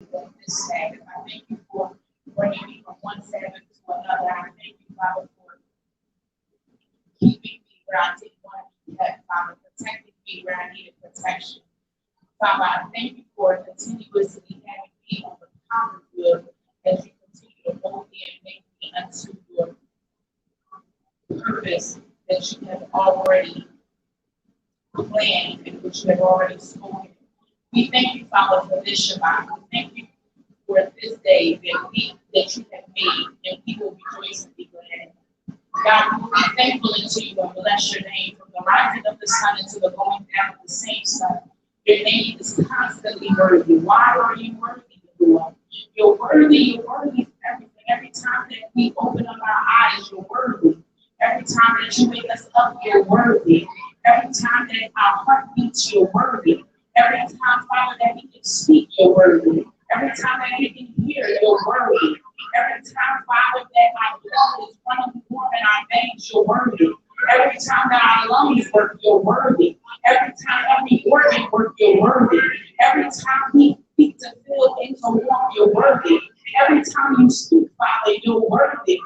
this Sabbath. I thank you for bringing me from one Sabbath to another. I thank you, Father, for keeping me where I didn't want to be kept, Father, protecting me where I needed protection. Father, I thank you for continuously having me on the common good as you continue to mold me and make me unto your purpose that you have already planned and which you have already spoken. We thank you, Father, for this Shabbat. We thank you for this day that you have made, and we will rejoice and be glad. God, we will be thankful unto you and bless your name from the rising of the sun until the going down of the same sun. Your name is constantly worthy. Why are you worthy, Lord? You're worthy for everything. Every time that we open up our eyes, you're worthy. Every time that you wake us up, you're worthy. Every time that our heart beats, you're worthy. Every time, Father, that we can speak, you're worthy. Every time that we can hear, you're worthy. Every time, Father, that our blood is running warm in our veins, you're worthy. Every time that our lungs work, you're worthy. Every time every organ works, you're worthy. Every time we speak to feel into warm, you're worthy. Every time you speak, Father, you're worthy.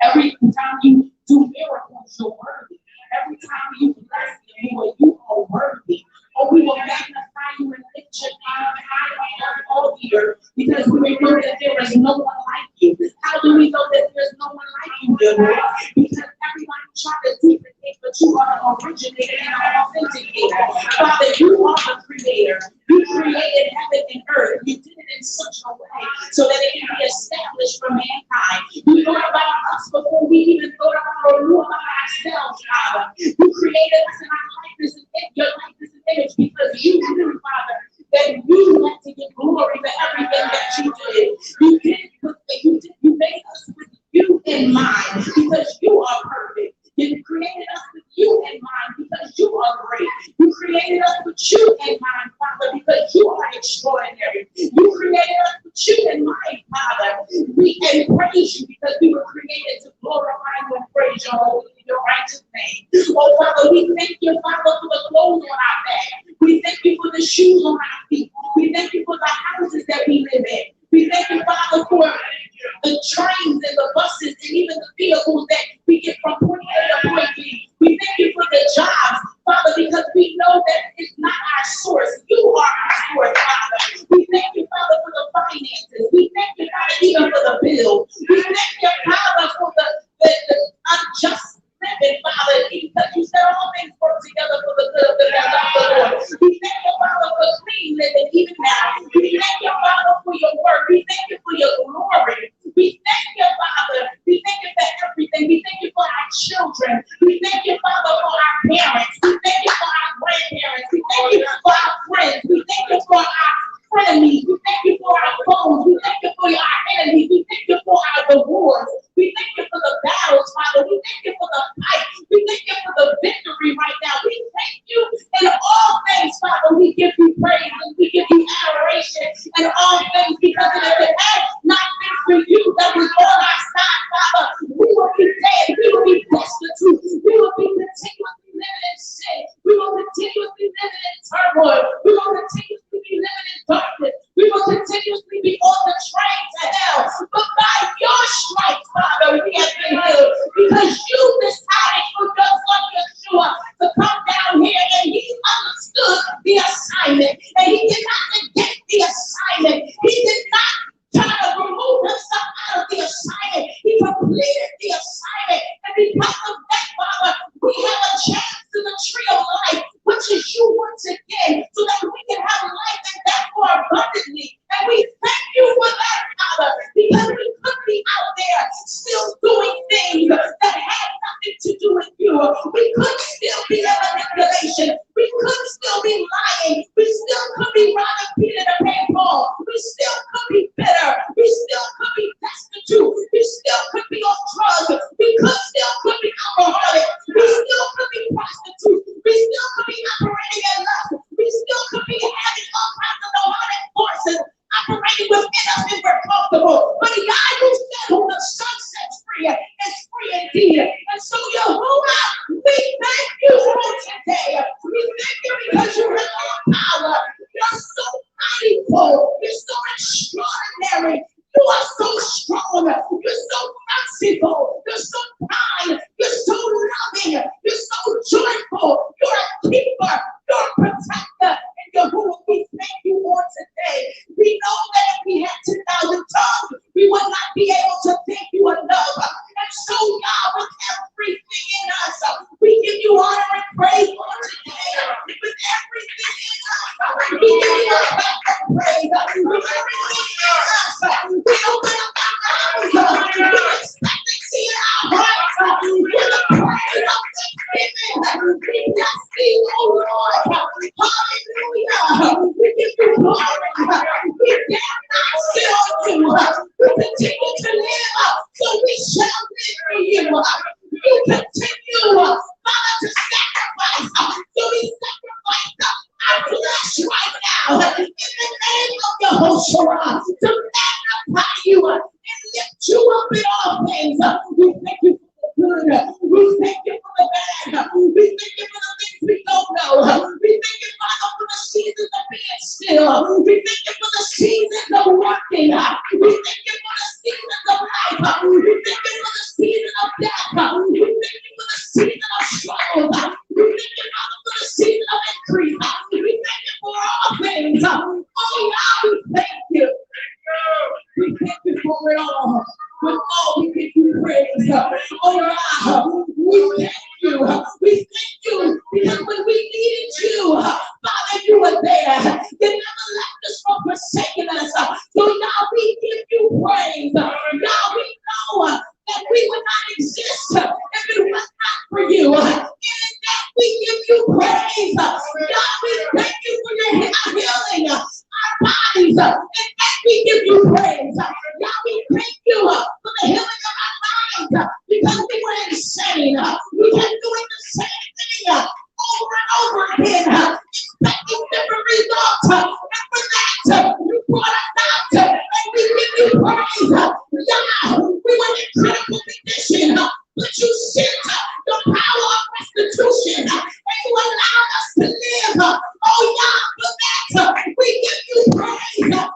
Every time you do miracles, you're worthy. Every time you bless me, Lord, you are worthy. Oh, we will magnify you and lift your name high above all the earth because we know that there is no one like you. How do we know that there's no one like you, dear Lord? Because everyone tried to duplicate, but you are the originator and the authenticator. Father, you are the creator. You created heaven and earth. You did it in such a way so that it can be established for mankind. You thought about us before we even thought about or knew about ourselves, Father. You created us in our likeness and your likeness and image because you knew, Father, that you had to give glory for everything that you did. You made us with you in mind because you are perfect. You created us with you in mind because you are great. You created us with you in mind, Father, because you are extraordinary. You created us with you in mind, Father. We praise you because we were created to glorify you and praise your holy and your righteous name. Oh, Father, we thank you, Father, for the clothes on our back. We thank you for the shoes on our feet. We thank you for the houses that we live in. We thank you, Father, for the trains and the buses and even the vehicles that we get from point A to point B. We thank you for the jobs, Father, because we know that it's not our source. You are our source, Father. We thank you, Father, for the finances. We thank you, Father, even for the bills. We thank you, Father, for the unjust living, Father, because you said all things work together for the good of the Lord. We thank you, Father, for clean living even now. We thank you, Father, for your work. We thank you for your glory. We thank you, Father. We thank you for everything. We thank you for our children. We thank you, Father, for our parents. We thank you for our grandparents. We thank you for our friends. We thank you for our frenemies. We thank you for our foes. We thank you for our enemies. We thank you for our rewards. We thank you for the battles, Father. We thank you for the fight. We thank you for the victory right now. We thank you in all things, Father. We give you praise and we give you adoration in all things because if it had not been for you that was on our side, Father, we would be dead. We would be destitute. We would be continuously living in sin. We will continuously living in turmoil. We will continuously be living in darkness. We will continuously be on the train to hell. But by your stripes, Father, we have been healed because you decided for your son Yeshua to come down here and he understood the assignment and he did not negate the assignment. He did not try to remove himself out of the assignment. He completed the assignment. And because of that, Father, we have a chance to the tree of life, which is you once again, so that we can have life and that more abundantly. And we thank you for that, Father, because we could be out there still doing things that had nothing to do with you. We could still be in manipulation. We could still be lying. We still could be robbing Peter to pay Paul. We still could be bitter. We still could be destitute. We still could be on drugs. We still could be alcoholic. We still could be prostitutes. We still could be operating in lust. We still could be having all kinds of demonic forces operating within us if we're comfortable. But the guy who said who the sun sets free is free indeed. And so Yahuwah, we thank you for today. We thank you because you have all power. You're so mighty, you're so caring. You are so strong. You're so merciful. You're so kind. You're so loving. You're so joyful. You're a keeper. You're a protector. And you're who we thank you on today. We know that if we had 10,000 tongues, we would not be able to thank you enough. And so, God, with everything in us, we give you honor and praise on today. With everything in us, we give you honor and praise. With everything in us, we open up our mouths. We expect to see in our hearts. With a praise of thanksgiving, we bless thee, O Lord. Hallelujah. We give you glory. We dare not sit on you. We continue to live, so we shall live for you. You continue, Father, to sacrifice. So we sacrifice our flesh right now in the name of Yehoshua to magnify you and lift you up in all things. We thank you for the good. We thank you for the bad. We thank you for the things we don't know. We thank you, Father, for the seasons of being still. We thank you for the seasons of working. We thank you for the seasons of life. We thank you for the season of death. We thank you for the season of struggle. We thank you, Father, for the season of increase. We thank you for all things. Oh, God, we thank you. We thank you for it all. With all we give you praise. Oh, God, we thank you. We thank you because when we needed you, Father, you were there. You never left us or forsaken us. So, God, we give you praise. God, we know that we would not exist if it was not for you. And in that we give you praise. God, we thank you for your healing our bodies. In that we give you praise. God, we thank you for the healing of our minds because we were insane. We kept doing the same thing over and over again, expecting different results. And for that, you brought us out and we give you praise. God, we were in critical condition, but you sent the power of restitution and you allowed us to live. Oh, God, for that, we give you praise. In all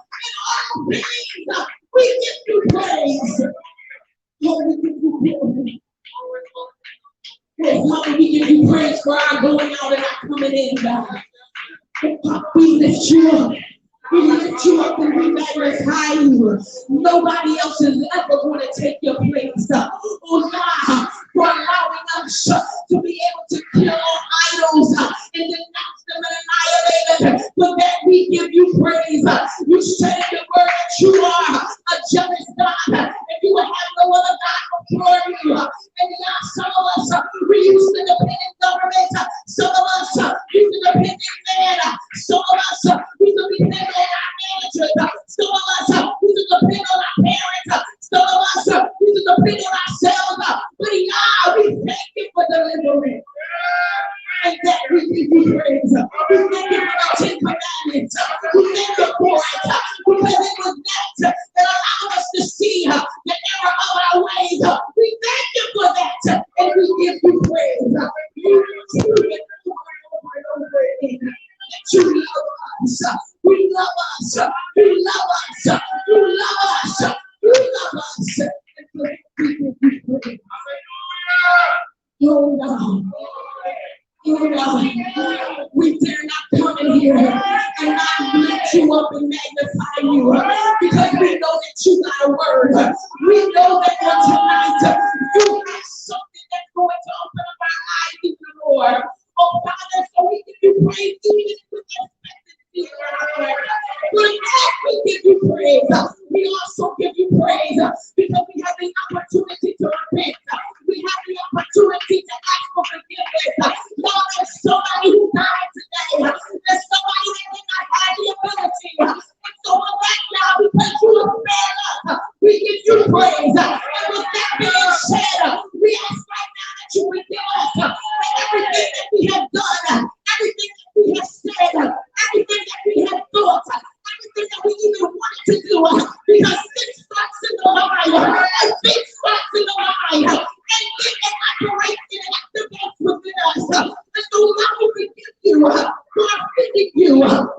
things, we give you praise. Lord, we give you praise. Yes, Lord, we give you praise for our going out and our coming in, God. We lift you up. We lift you up and we magnify you. Nobody else is ever going to take your place. Oh God, for allowing us to be able to kill all idols and denounce them and annihilate them. For that we give you praise. You said in your word that you are a jealous God and you will have no other God before you. And God, some of us, we used to depend on government. Some of us, used to depend on man. Some of us, used to depend on our managers. Some of us, used to depend on our parents. Some of us, used to depend on ourselves. But God, we thank you for deliverance. And that we give you praise. We thank you for the 10 commandments. We thank you for it. Because it was that allowed us to see the error of our ways. We thank you for that. And we give you praise. You love us. You love us. You love us. You love us. You love us. And so we give you praise. Oh, God. Oh, God. We dare not come in here and not lift you up and magnify you because we know that you got a word. We know that on tonight you have something that's going to open up our eyes even more. Oh, Father, so we give you praise even if we expect it. But as we give you praise, we also give you praise because we have the opportunity to repent. We have the opportunity to ask for forgiveness. Lord, there's somebody who died today. There's somebody that did not have the ability. And so on that now, because you have spared us, we give you praise. And with that being said, we ask right now that you forgive us for everything that we have done, everything that we have said, everything that we have thought, everything that we even wanted to do. Because sin starts in the mind, and sin starts in the mind. And it operates and activates within us. And so now we forgive you for offending you.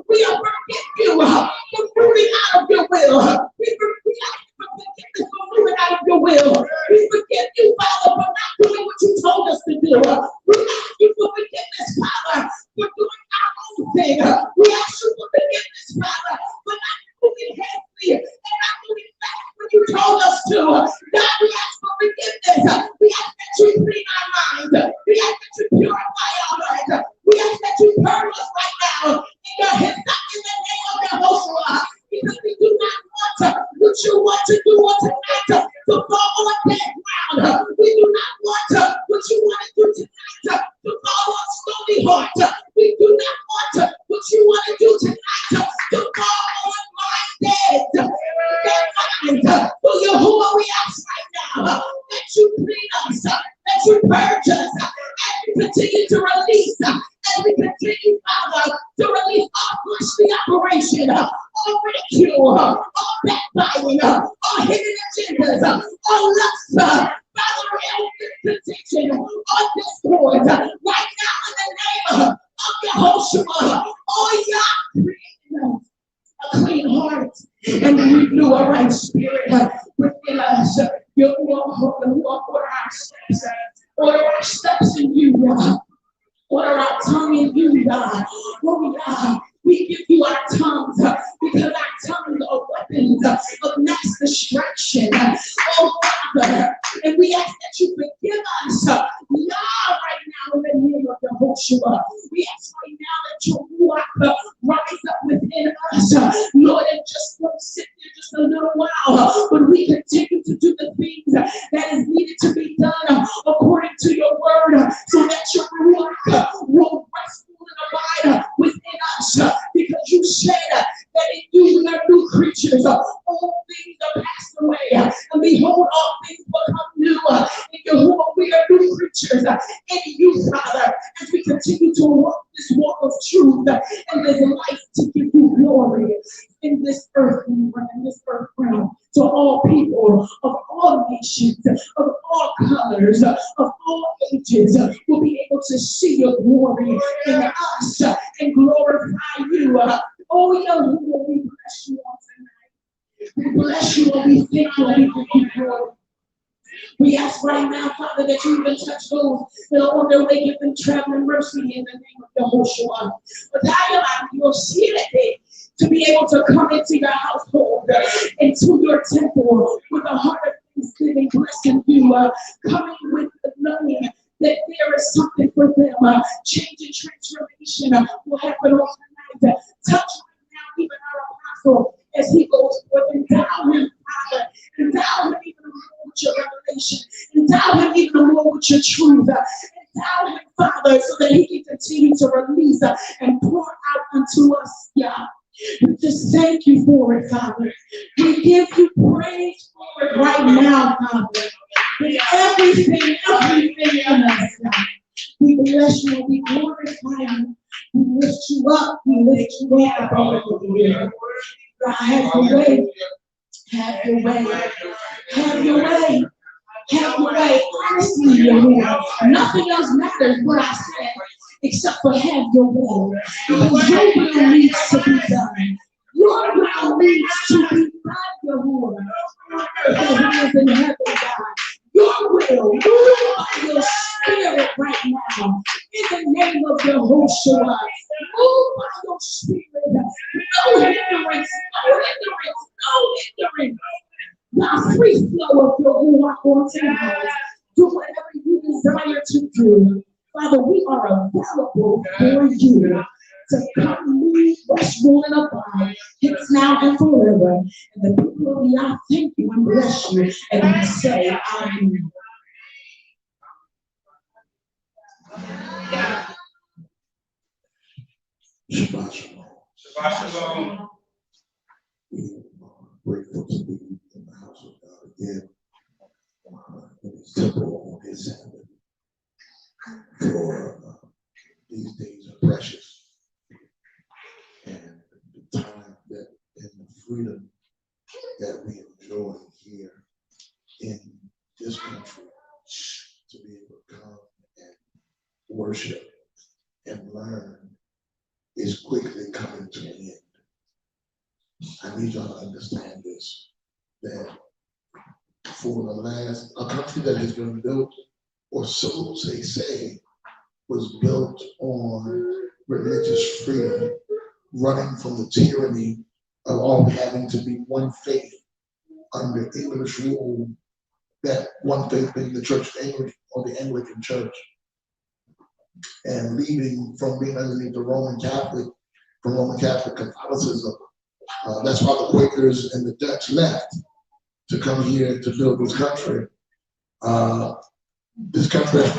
We forgive you for moving out of your will. We forgive will. We forgive you, Father, for not doing what you told us to do. We ask you for forgiveness, Father, for doing our own thing. We ask you for forgiveness, Father, for not moving hastily and not moving fast when you told us to. God, we ask for forgiveness. We ask that you clean our minds. We ask that you purify our hearts. We ask that you purge us right now in your hands, not in the name of Jehovah, because we do not want what you want to do on tonight to fall on dead ground. We do not want what you want to do tonight to fall on stony heart. We do not want what you want to do tonight to fall on blind dead minds. So Yahuwah, we ask right now that you clean us, that you purge us, as we continue to release, as we continue, Father, to release all fleshly operation, all ridicule, all backbiting, all hidden agendas, all lust, Father, and contention, all discord, right now in the name of Yehoshua, oh Yah, create a clean heart and renew a right spirit within us. You order our steps in you, God. Order our tongue in you, God. Oh, God. We give you our tongues because our tongues are weapons of mass destruction. Oh, Father. And we ask that you forgive us now, right now, in the name of Yehoshua. We ask right now that your ruach rise up within us. Lord, and just don't sit there just a little while, but we continue to do the things that is needed to be done according to your word, so that your ruach will rest and abide within us, because you said that in you we are new creatures. All things are passed away, and behold, all things become new. In Yahuwah, we are new creatures in you, Father, as we continue to walk this walk of truth and this life to give you glory in this earth, in this earth realm, to all people of all nations, of all colors, of all ages, will be able to see your glory in us and glorify you. Oh, Yahuwah, we bless you on tonight. We bless you and we thank you and we give you glory. We ask right now, Father, that you even touch those that are on their way, give them traveling mercy in the name of Yehoshua. But you'll see that day to be able to come into your household, into your temple with a heart of thanksgiving, blessing you, coming with the knowing that there is something for them. Change and transformation will happen on tonight. Touch right now, even our apostle, as he goes forth. Endow him, Father. Endow him even more with your revelation. Endow him even more with your truth. Endow him, Father, so that he can continue to release and pour out unto us, Yah. We just thank you for it, Father. We give you praise for it right now, Father. With everything in us, God. We bless you and we glorify you. We lift you up. We lift you up. God, have your way. Have your way. Have your way. Have your way. Honestly, your way. Nothing else matters what I said except for have your way. Because your will needs to be done. Your will needs to be done, your will. As in heaven, God. Your will, move by your spirit right now. In the name of Yehoshua, move by your spirit. No hindrance, no hindrance, no hindrance. The free flow of your ruach on tonight. Do whatever you desire to do. Father, we are available for you to come, lead, rest, rule, and abide. It's now and forever. And the people of Yah thank you and bless you. And we say, Amen. Shabbat Shalom. Shabbat Shalom. We are grateful to be in the house of God again. In his temple on his Sabbath. For these days are precious. And the time that and the freedom that we enjoy here in this country to be able to come and worship and learn is quickly coming to an end. I need y'all to understand this, that for the last, a country that has been built, or so they say, was built on religious freedom, running from the tyranny of all having to be one faith under English rule, that one faith being the Church of England or the Anglican Church, and leaving from being underneath the Roman Catholic, from Roman Catholic Catholicism. That's why the Quakers and the Dutch left to come here to build this country. This country has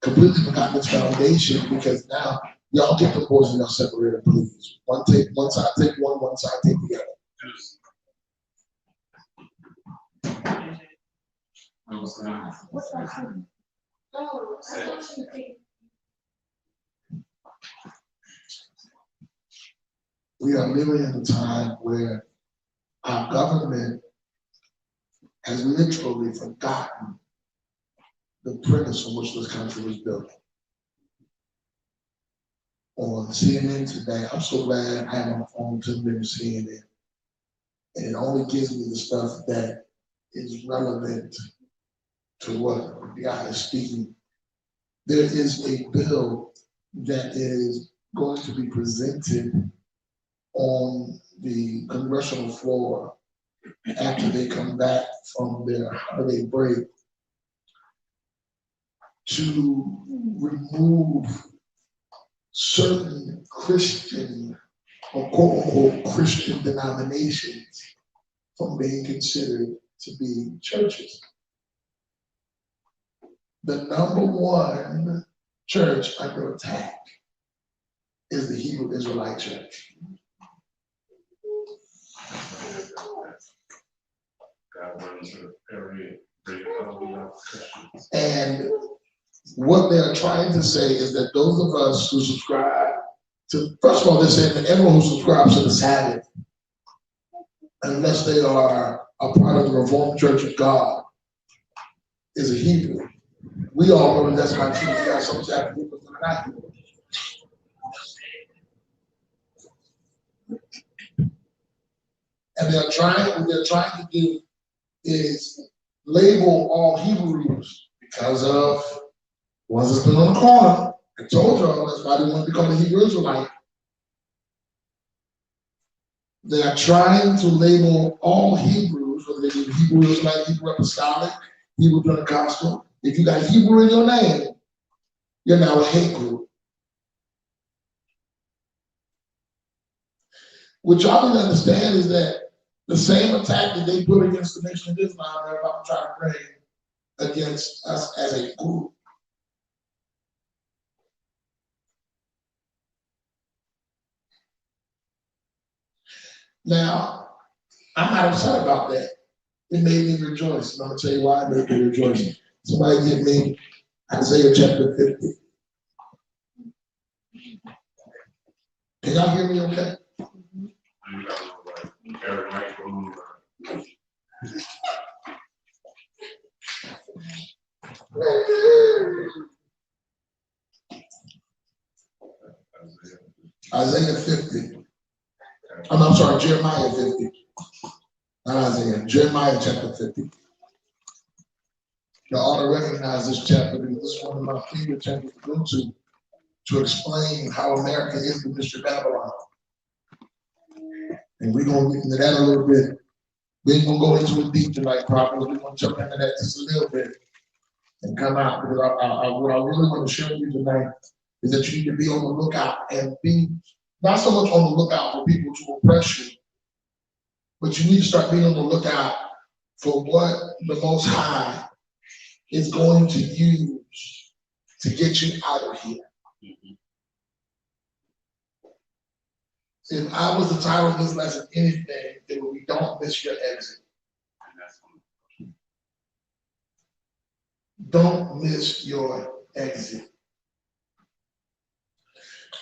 completely forgotten its foundation, because now y'all get the boys and y'all separate them, please. One side take one side take the other. We are living in a time where our government has literally forgotten the premise on which this country was built. On CNN today, I'm so glad I have my phone tuned in to CNN. And it only gives me the stuff that is relevant to what the guy is speaking. There is a bill that is going to be presented on the congressional floor after they come back from their holiday break to remove certain Christian or quote unquote Christian denominations from being considered to be churches. The number one church under attack is the Hebrew Israelite Church. And what they're trying to say is that those of us who subscribe to, first of all, they're saying that everyone who subscribes to the Sabbath, unless they are a part of the Reformed Church of God, is a Hebrew. We all know that that's not true. We got some Sabbath Hebrews that are not Hebrew. And what they're trying to do is label all Hebrews because of ones that's been on the corner. I told y'all that's why they want to become a Hebrew Israelite. They are trying to label all Hebrews, whether they be Hebrew Israelite, Hebrew Apostolic, Hebrew Pentecostal. If you got Hebrew in your name, you're now a hate group. What y'all need to understand is that the same attack that they put against the Nation of Islam, they're about to try to bring against us as a group. Now, I'm not upset about that. It made me rejoice. And I'm going to tell you why it made me rejoice. Somebody give me Isaiah chapter 50. Can y'all hear me okay? Isaiah 50. I'm sorry, Jeremiah 50. Not Isaiah, Jeremiah chapter 50. You ought to recognize this chapter because this is one of my favorite chapters to go to explain how America is the Mr. Babylon. And we're going to get into that a little bit. We ain't going to go into it deep tonight, probably. We're going to jump into that just a little bit and come out. Because what I really want to share with you tonight is that you need to be on the lookout and be not so much on the lookout for people to oppress you, but you need to start being on the lookout for what the Most High is going to use to get you out of here. If I was to title this lesson anything, it would be "Don't Miss Your Exit." Don't miss your exit.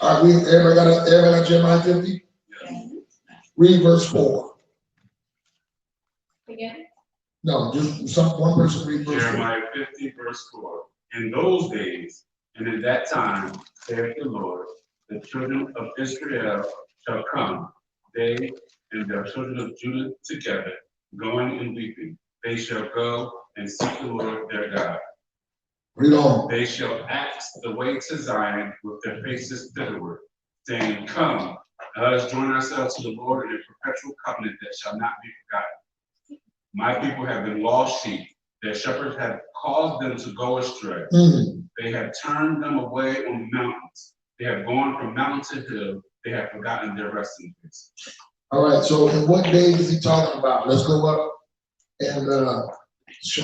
All right, everybody got Jeremiah 50? Yeah. Read verse 4. Again? No, just one person read verse 4. Jeremiah 50, verse 4. In those days and in that time, saith the Lord, the children of Israel shall come, they and their children of Judah together, going and weeping, they shall go and seek the Lord their God. Read on. They shall ask the way to Zion with their faces thitherward, saying, Come, let us join ourselves to the Lord in a perpetual covenant that shall not be forgotten. My people have been lost sheep. Their shepherds have caused them to go astray. They have turned them away on the mountains. They have gone from mountain to hill. They have forgotten their resting place. All right, so in what day is he talking about? Let's go up and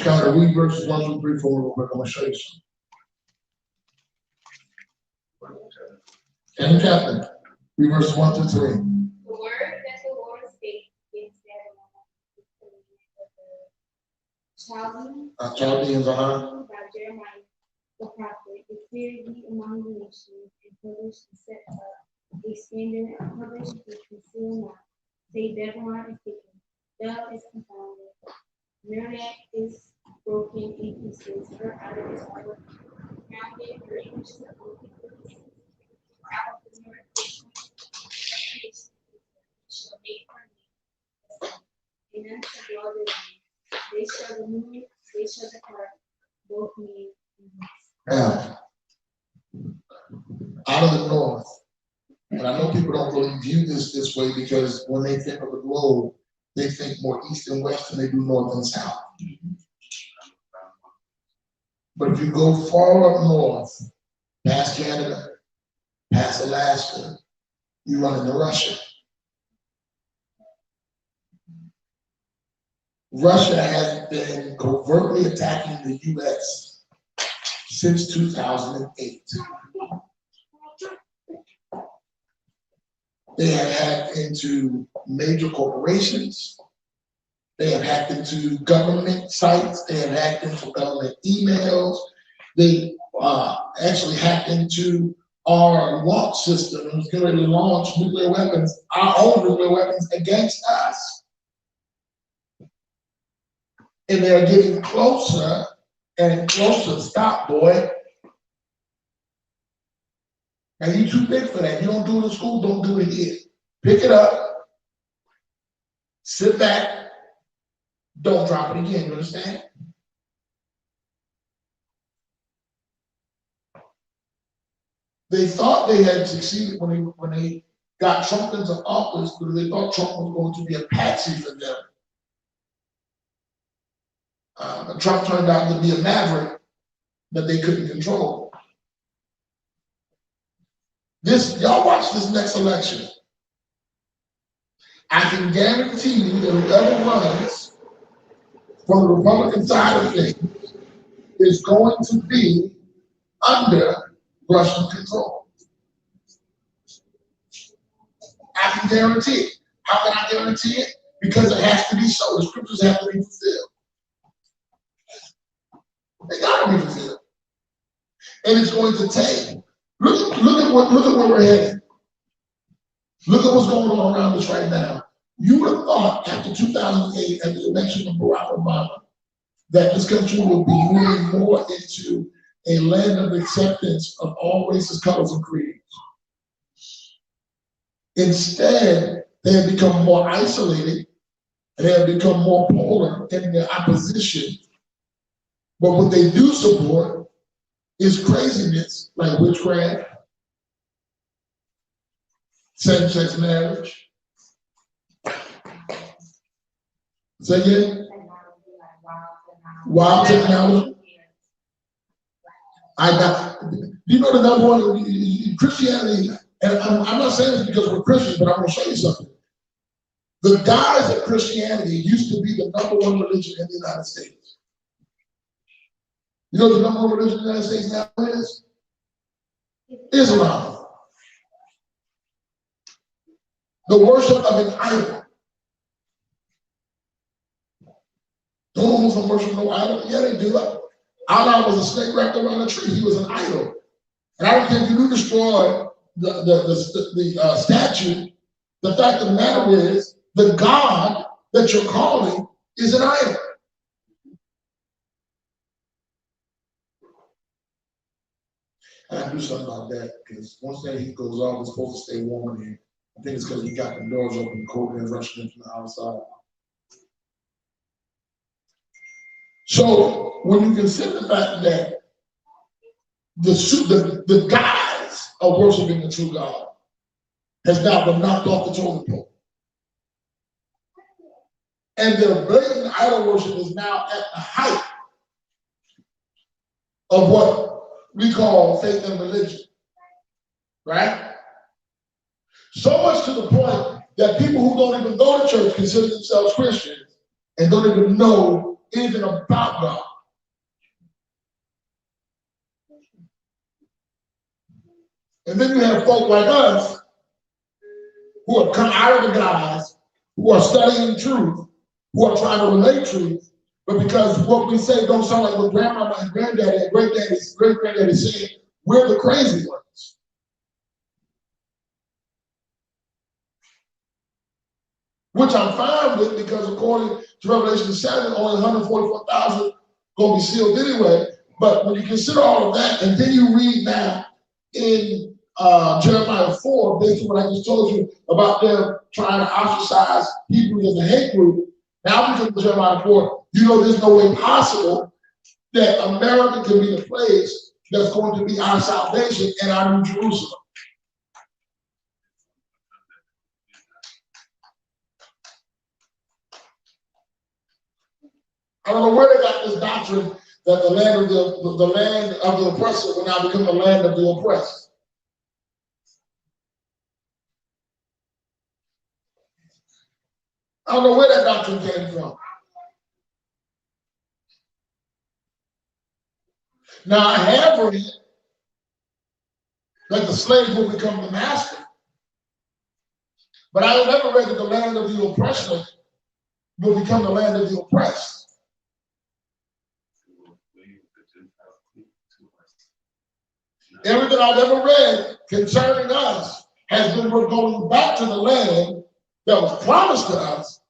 kind of read verses 1 through 3 for real quick. I'm going to show you something. And Captain, read verses 1 through 3. The word that the Lord spake against Babylon, Chaldeans, by Jeremiah the prophet, declare ye among the nations, and publish and set up a standard, and publish and conceal not. Say Babylon is taken, Bel is confounded, Merodach is broken in pieces, her idol is broken, pounded, her image is broken in pieces. Out of the north shall make her name, and unto the other land. They shall remove, they shall depart, both men and beast. Now, out of the north, and I know people don't really view this way because when they think of the globe, they think more east and west than they do north and south. But if you go far up north, past Canada, past Alaska, you run into Russia. Russia has been covertly attacking the U.S. since 2008. They have hacked into major corporations. They have hacked into government sites. They have hacked into government emails. They actually hacked into our launch system and was going to launch nuclear weapons, our own nuclear weapons against us. And they're getting closer and closer. Stop, boy. And you're too big for that. You don't do it in school, don't do it here. Pick it up, sit back, don't drop it again, you understand? They thought they had succeeded when they got Trump into office because they thought Trump was going to be a patsy for them. Trump turned out to be a maverick that they couldn't control. Y'all watch this next election. I can guarantee you that whoever runs from the Republican side of things is going to be under Russian control. I can guarantee it. How can I guarantee it? Because it has to be so. The scriptures have to be fulfilled. They gotta be fulfilled. And it's going to take. Look at where we're headed. Look at what's going on around us right now. You would have thought after 2008 and the election of Barack Obama that this country will be moving more into a land of acceptance of all races, colors, and creeds. Instead, they have become more isolated and they have become more polar in their opposition. But what they do support is craziness like witchcraft, same-sex marriage. Say again? Wild technology. You know the number one Christianity, and I'm not saying this because we're Christians, but I'm going to show you something. The guise of Christianity used to be the number one religion in the United States. You know the number one religion in the United States now is? Islam. The worship of an idol. Don't Muslims worship no idol? Yeah, they do. Allah was a snake wrapped around a tree. He was an idol. And I don't think you do destroy the statue. The fact of the matter is, the God that you're calling is an idol. And I do something about that because once that heat goes off, it's supposed to stay warm in here. I think it's because we got the doors open, cold air rushing in from the outside. So when you consider the fact that the guise of worshiping the true God has now been knocked off the totem pole, and their blatant idol worship is now at the height of what we call faith and religion, right? So much to the point that people who don't even go to church consider themselves Christians and don't even know anything about God. And then you have folk like us who have come out of the guise, who are studying truth, who are trying to relate truth, but because what we say don't sound like what grandmama and granddaddy and great-granddaddy said, we're the crazy ones. Which I'm fine with, because according to Revelation 7, only 144,000 going to be sealed anyway. But when you consider all of that, and then you read now in Jeremiah 4, based on what I just told you about them trying to ostracize Hebrews as a hate group, now we come to Jeremiah 4, you know there's no way possible that America can be the place that's going to be our salvation and our New Jerusalem. I don't know where they got this doctrine that the land of the land of the oppressor will now become the land of the oppressed. I don't know where that doctrine came from. Now I have read that the slave will become the master, but I have never read that the land of the oppressor will become the land of the oppressed. Everything I've ever read concerning us has been we're going back to the land that was promised to us,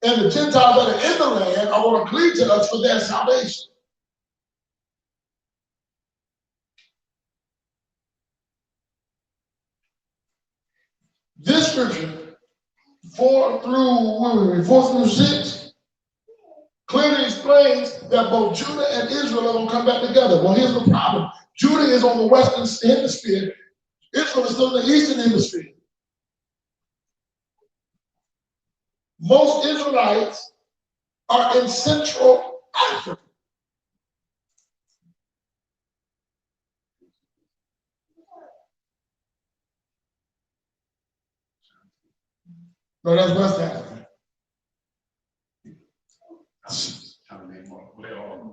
and the Gentiles that are in the land are going to cleave to us for their salvation. This scripture, 4 through 6, clearly explains that both Judah and Israel are going to come back together. Well, here's the problem. Judah is on the western hemisphere. Israel is still in the eastern hemisphere. Most Israelites are in Central Africa. No, that's West Africa.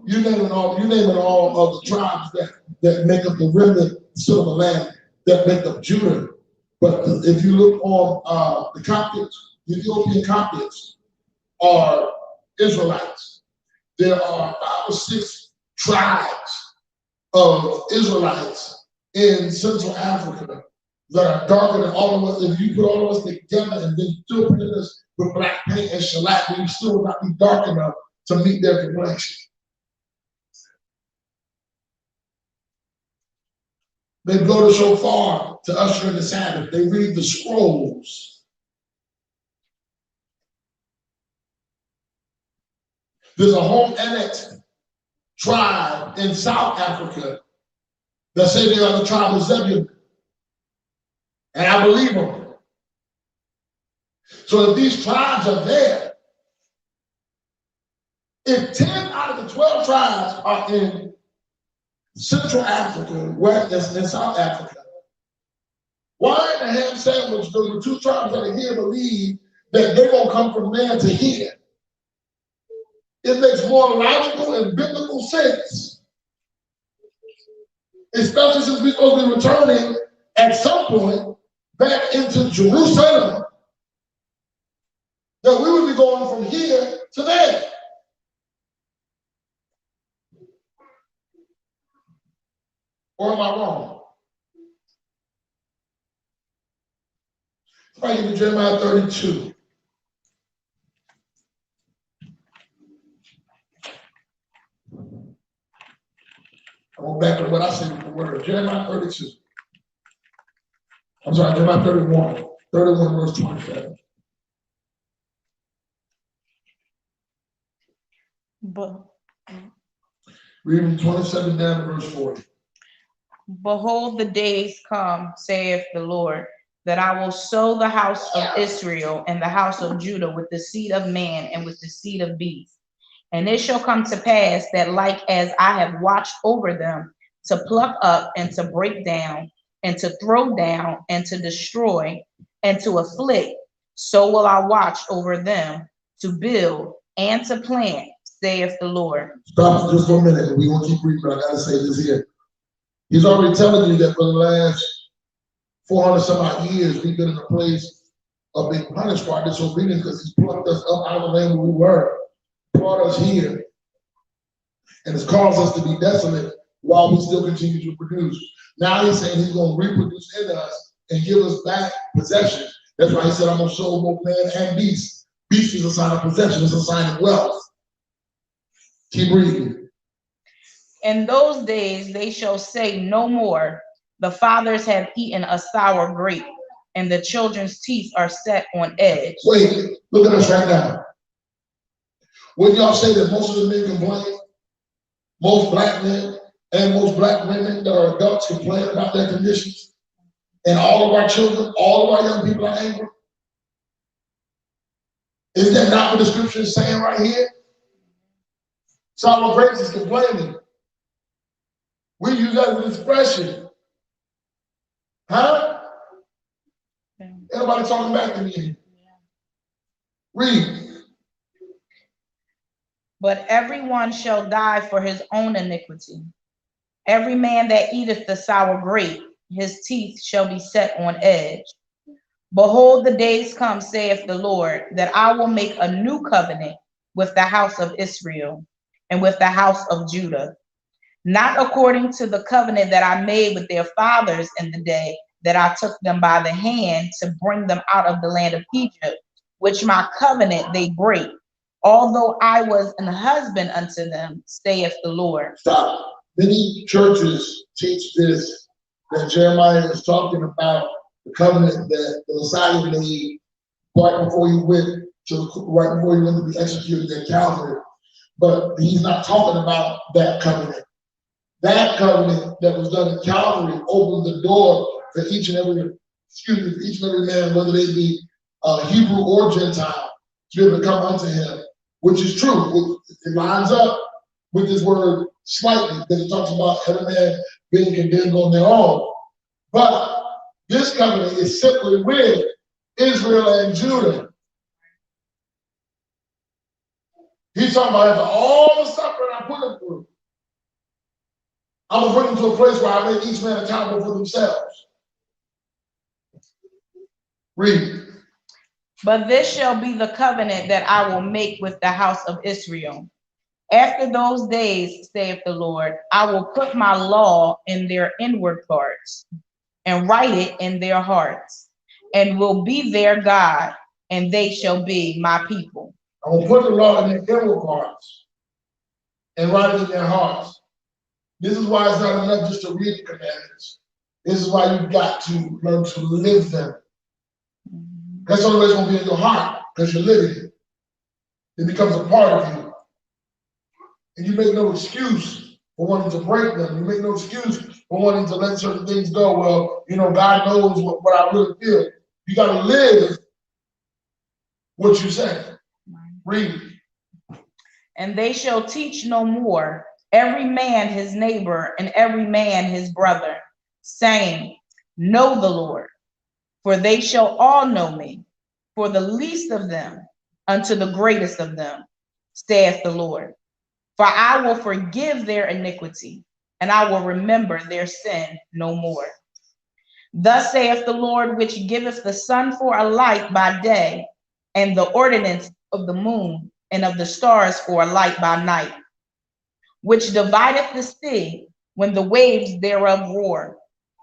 You naming all of the tribes that make up the remnant still of the land that make up Judah. But if you look on the Coptics, the Ethiopian Coptics are Israelites. There are 5 or 6 tribes of Israelites in Central Africa that are darker than all of us. If you put all of us together and then still paint us with black paint and shellac, we still will not be dark enough to meet their complexion. They blow the shofar to usher in the Sabbath. They read the scrolls. There's a whole annexed tribe in South Africa that say they are the tribe of Zebulun. And I believe them. So if these tribes are there, if 10 out of the 12 tribes are in Central Africa, West and South Africa, why in the ham sandwich do the 2 tribes that are here believe that they're going to come from there to here? It makes more logical and biblical sense, especially since we're supposed to be returning at some point back into Jerusalem, that we would be going from here to there. Or am I wrong? All right, give me Jeremiah 32. I'm going back to what I said with the word. Jeremiah 32. I'm sorry, Jeremiah 31. 31 verse 27. Reading 27 down to verse 40. Behold, the days come, saith the Lord, that I will sow the house of Israel and the house of Judah with the seed of man and with the seed of beast. And it shall come to pass that like as I have watched over them to pluck up and to break down and to throw down and to destroy and to afflict, so will I watch over them to build and to plant, saith the Lord. Stop just for a minute. We're going to keep reading, but I got to say this here. He's already telling you that for the last 400 some odd years, we've been in a place of being punished for our disobedience because he's plucked us up out of the land where we were, brought us here, and has caused us to be desolate while we still continue to produce. Now he's saying he's going to reproduce in us and give us back possession. That's why he said, I'm going to sow both man and beast. Beast is a sign of possession, it's a sign of wealth. Keep reading. In those days they shall say no more, the fathers have eaten a sour grape, and the children's teeth are set on edge. Wait, look at us right now. Wouldn't y'all say that most of the men complain? Most black men and most black women that are adults complain about their conditions? And all of our children, all of our young people are angry? Is that not what the scripture is saying right here? Sour grapes is complaining. We use that as an expression. Huh? Everybody talking back to me. Read. But everyone shall die for his own iniquity. Every man that eateth the sour grape, his teeth shall be set on edge. Behold, the days come, saith the Lord, that I will make a new covenant with the house of Israel and with the house of Judah, not according to the covenant that I made with their fathers in the day that I took them by the hand to bring them out of the land of Egypt, which my covenant they break, although I was an husband unto them, saith the Lord. Stop. Many churches teach this, that Jeremiah is talking about the covenant that the Messiah made right before he went to be executed at Calvary. But he's not talking about that covenant. That covenant that was done at Calvary opened the door for each and every man, whether they be Hebrew or Gentile, to be able to come unto him, which is true. It lines up with this word slightly, because it talks about every man being condemned on their own. But this covenant is simply with Israel and Judah. He's talking about after all the suffering I put them through, I'm going to bring them to a place where I make each man accountable for themselves. Read. But this shall be the covenant that I will make with the house of Israel. After those days, saith the Lord, I will put my law in their inward parts and write it in their hearts, and will be their God, and they shall be my people. I will put the law in their inward parts and write it in their hearts. This is why it's not enough just to read the commandments. This is why you've got to learn to live them. That's the only way it's going to be in your heart, because you're living it. It becomes a part of you. And you make no excuse for wanting to break them. You make no excuse for wanting to let certain things go. Well, God knows what I really feel. You got to live what you say. Read. And they shall teach no more, every man his neighbor and every man his brother, saying, know the Lord, for they shall all know me, for the least of them unto the greatest of them, saith the Lord. For I will forgive their iniquity, and I will remember their sin no more. Thus saith the Lord, which giveth the sun for a light by day, and the ordinance of the moon and of the stars for a light by night, which divideth the sea when the waves thereof roar.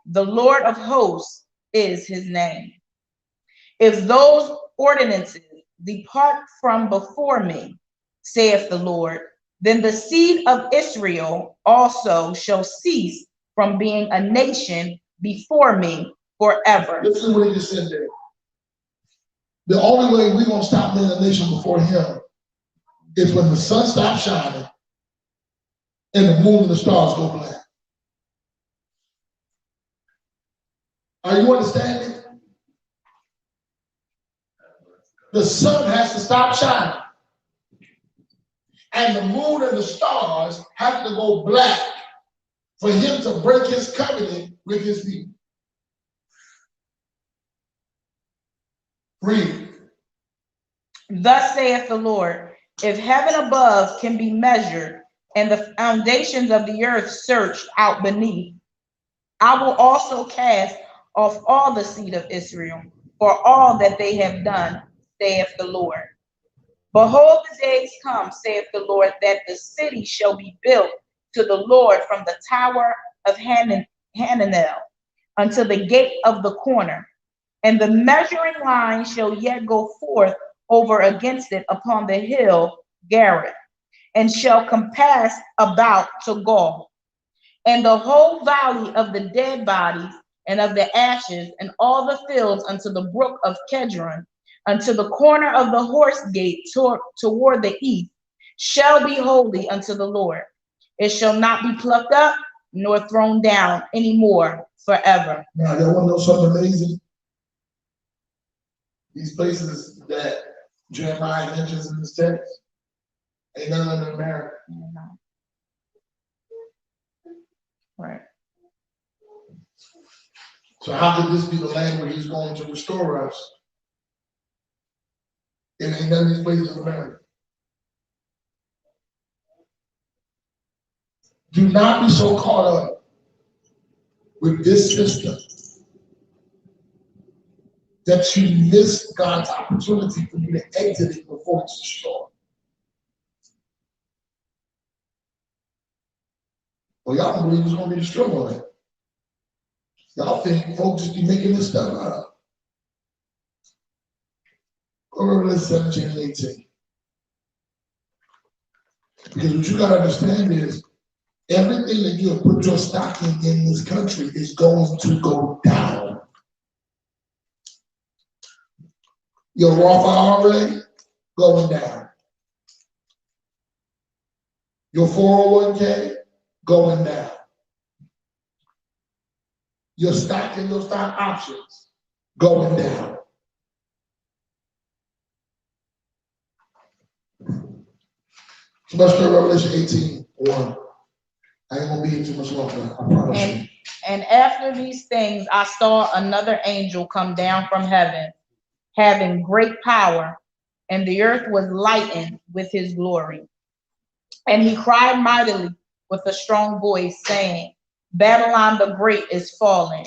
The Lord of hosts is his name. If those ordinances depart from before me, saith the Lord, then the seed of Israel also shall cease from being a nation before me forever. Listen to what he just said there. The only way we're going to stop being a nation before him is when the sun stops shining and the moon and the stars go black. Are you understanding? The sun has to stop shining. And the moon and the stars have to go black for him to break his covenant with his people. Read. Thus saith the Lord, if heaven above can be measured, and the foundations of the earth searched out beneath, I will also cast off all the seed of Israel for all that they have done, saith the Lord. Behold, the days come, saith the Lord, that the city shall be built to the Lord from the tower of Hananel unto the gate of the corner, and the measuring line shall yet go forth over against it upon the hill Gareth, and shall compass about to Gaul, and the whole valley of the dead bodies and of the ashes, and all the fields unto the brook of Kedron, unto the corner of the horse gate toward the east, shall be holy unto the Lord. It shall not be plucked up nor thrown down any more forever. Now, y'all want to know something amazing? These places that Jeremiah mentions in this text, ain't none of them in America. Right. So how could this be the land where he's going to restore us? It ain't none of these places in America. Do not be so caught up with this system that you miss God's opportunity for you to exit it before it's destroyed. Well, y'all don't believe it's going to be destroyed. Y'all think folks just be making this stuff up. Go to Revelation 17 and 18. Because what you got to understand is everything that you have put your stock in this country is going to go down. Your Roth IRA going down. Your 401k going down. Your stock and your stock options going down. So let's go to Revelation 18:1. I ain't gonna be here too much longer, I promise you. And after these things, I saw another angel come down from heaven, having great power, and the earth was lightened with his glory. And he cried mightily with a strong voice, saying, Babylon the Great is fallen,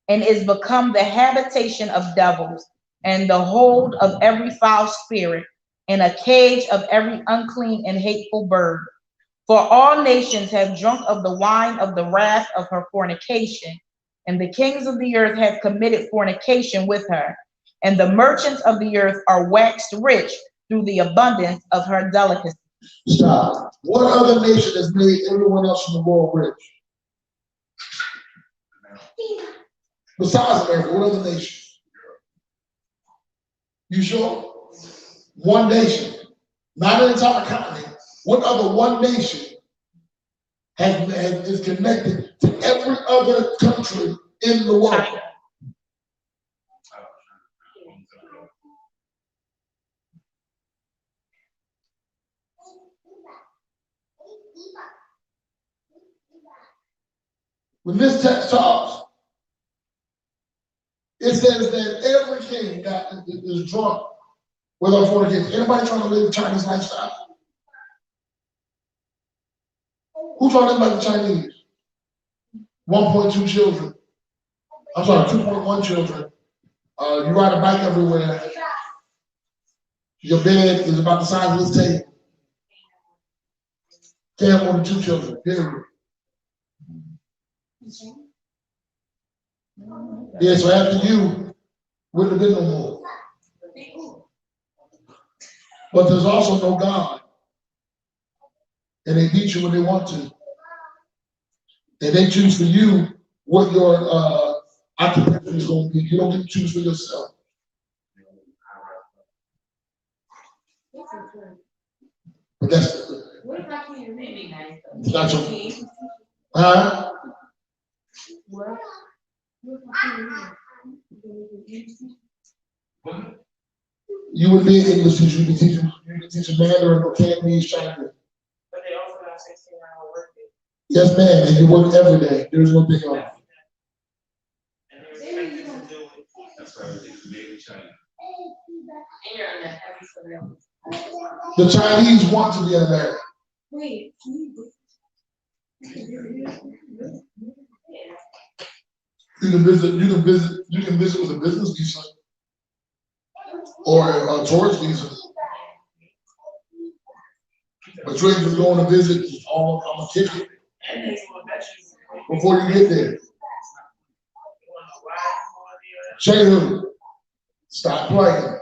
and is become the habitation of devils, and the hold of every foul spirit, and a cage of every unclean and hateful bird. For all nations have drunk of the wine of the wrath of her fornication, and the kings of the earth have committed fornication with her, and the merchants of the earth are waxed rich through the abundance of her delicacy. Stop. What other nation has made everyone else in the world rich? Besides America, what other nation? You sure? One nation, not an entire continent. What other one nation is connected to every other country in the world? China. When this text talks, it says that every king that is drunk with her fornication. Anybody trying to live the Chinese lifestyle? Who's trying to live like the Chinese? 1.2 children. I'm sorry, 2.1 children. You ride a bike everywhere. Your bed is about the size of this table. Can't have more than 2 children, period. Yeah, so after you, wouldn't have been no more. But there's also no God. And they beat you when they want to. And they choose for you what your occupation is going to be. You don't get to choose for yourself. But that's What if I can't read? it's not your. Huh? What? What if I can't read? What? You would be an English teacher. You can teach Mandarin or Cantonese, Chinese. But they also have 16-hour work day. Yes, ma'am. And you work every day. There's no day off. And they're expected to do it. That's why it's made in China. And you're under heavy surveillance. The Chinese want to be in America. Wait, You can visit. You can visit with a business visa or a tourist visa. But you ain't just going to visit on a ticket And they will bet you. before you get there. Jay who? Stop playing.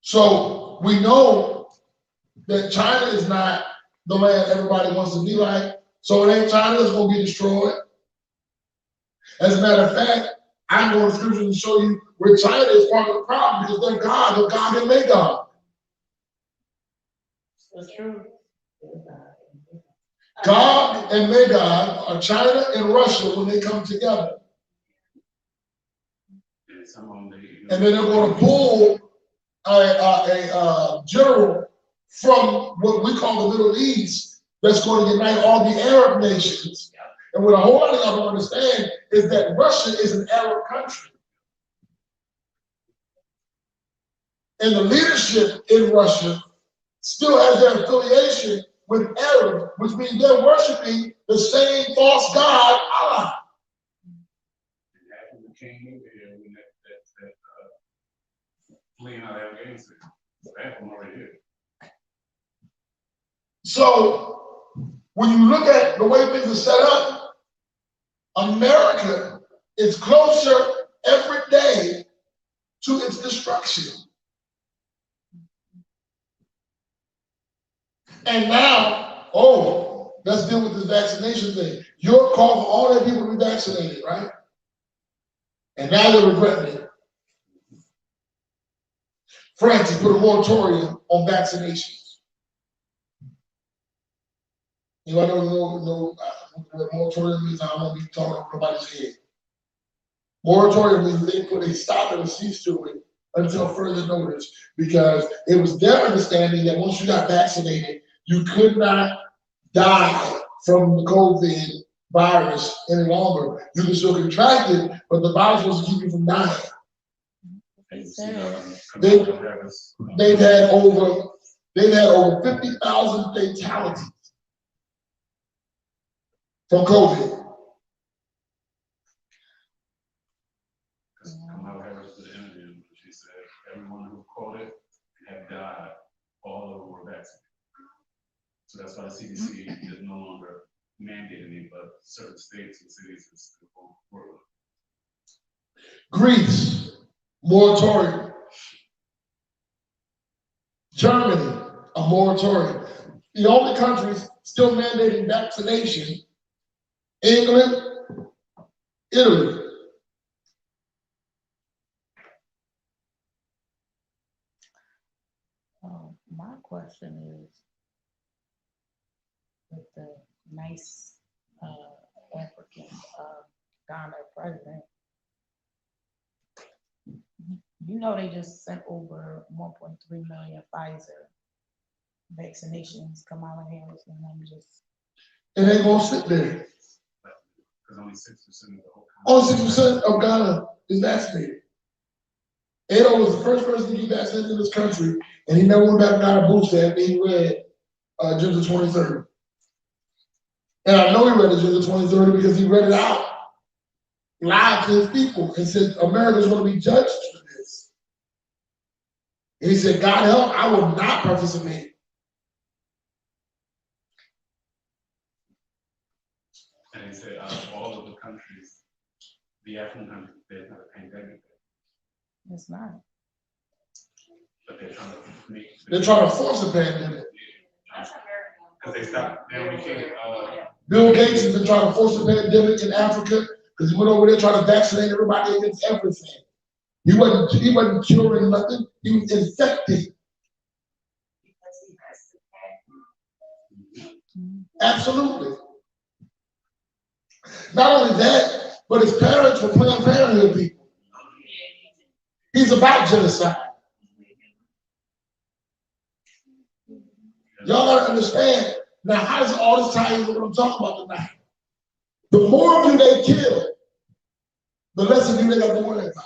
So we know that China is not the land everybody wants to be like. So it ain't China that's going to be destroyed. As a matter of fact, I'm going to scripture to show you where China is part of the problem because they're God and they God. That's true. God and Magog are China and Russia when they come together. And then they're going to pull a general from what we call the Middle East that's going to unite all the Arab nations. And what a whole lot of y'all don't understand is that Russia is an Arab country. And the leadership in Russia still has their affiliation with Arab, which means they're worshiping the same false god, Allah. And after we came over here, we met that fleeing out of Afghanistan. That one right here. So when you look at the way things are set up, America is closer every day to its destruction. And now, let's deal with this vaccination thing. You're calling for all that people to be vaccinated, right? And now they're regretting it. France has put a moratorium on vaccinations. You know, I don't know what moratorium means. I don't want to be talking over nobody's head. Moratorium means they put a stop and a cease to it until further notice, because it was their understanding that once you got vaccinated, you could not die from the COVID virus any longer. You can still contract it, but the virus was to keep you from dying. They've had over 50,000 fatalities from COVID. Kamala Harris did an interview. She said everyone who caught it had died. All of them were vaccinated. So that's why the CDC is no longer mandating it, but certain states and cities is still working. Greece, moratorium. Germany, a moratorium. The only countries still mandating vaccination: England, Italy. My question is, with the nice African Ghana president, you know, they just sent over 1.3 million Pfizer vaccinations. Kamala Harris and them just. It ain't gonna sit there. Because only 6% of the whole country. Only 6% of Ghana is vaccinated. Ado was the first person to get vaccinated in this country, and he never went back and got a booster after he read Agenda 2030. And I know he read Agenda 2030 because he read it out live to his people and said, America's going to be judged for this. And he said, God help, I will not participate. And he said, out of all of the countries, the African countries, there's not a pandemic. It's not. But they're trying to make. They're trying to force a pandemic. Because they stopped. Now we can't. Bill Gates has been trying to force a pandemic in Africa Because he went over there trying to vaccinate everybody against everything. He wasn't curing nothing. He was infecting. Absolutely. Not only that, but his parents were Planned Parenthood people. He's about genocide. Y'all gotta understand. Now, how does all this tie into what I'm talking about tonight? The more of you they kill, the less of you they got to worry about.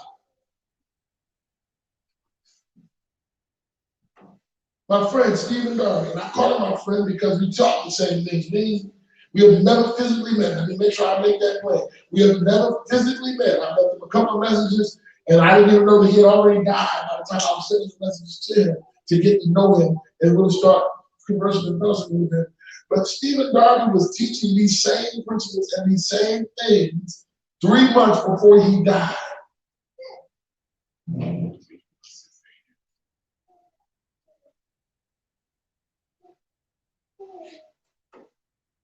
My friend Stephen Darby, and I call him my friend because we talk the same things. We have never physically met. Let me make sure I make that point. We have never physically met. I left him a couple of messages, and I didn't even know that he had already died by the time I was sending the messages to him to get to know him and really start conversing and fellowship with him. But Stephen Darby was teaching these same principles and these same things 3 months before he died.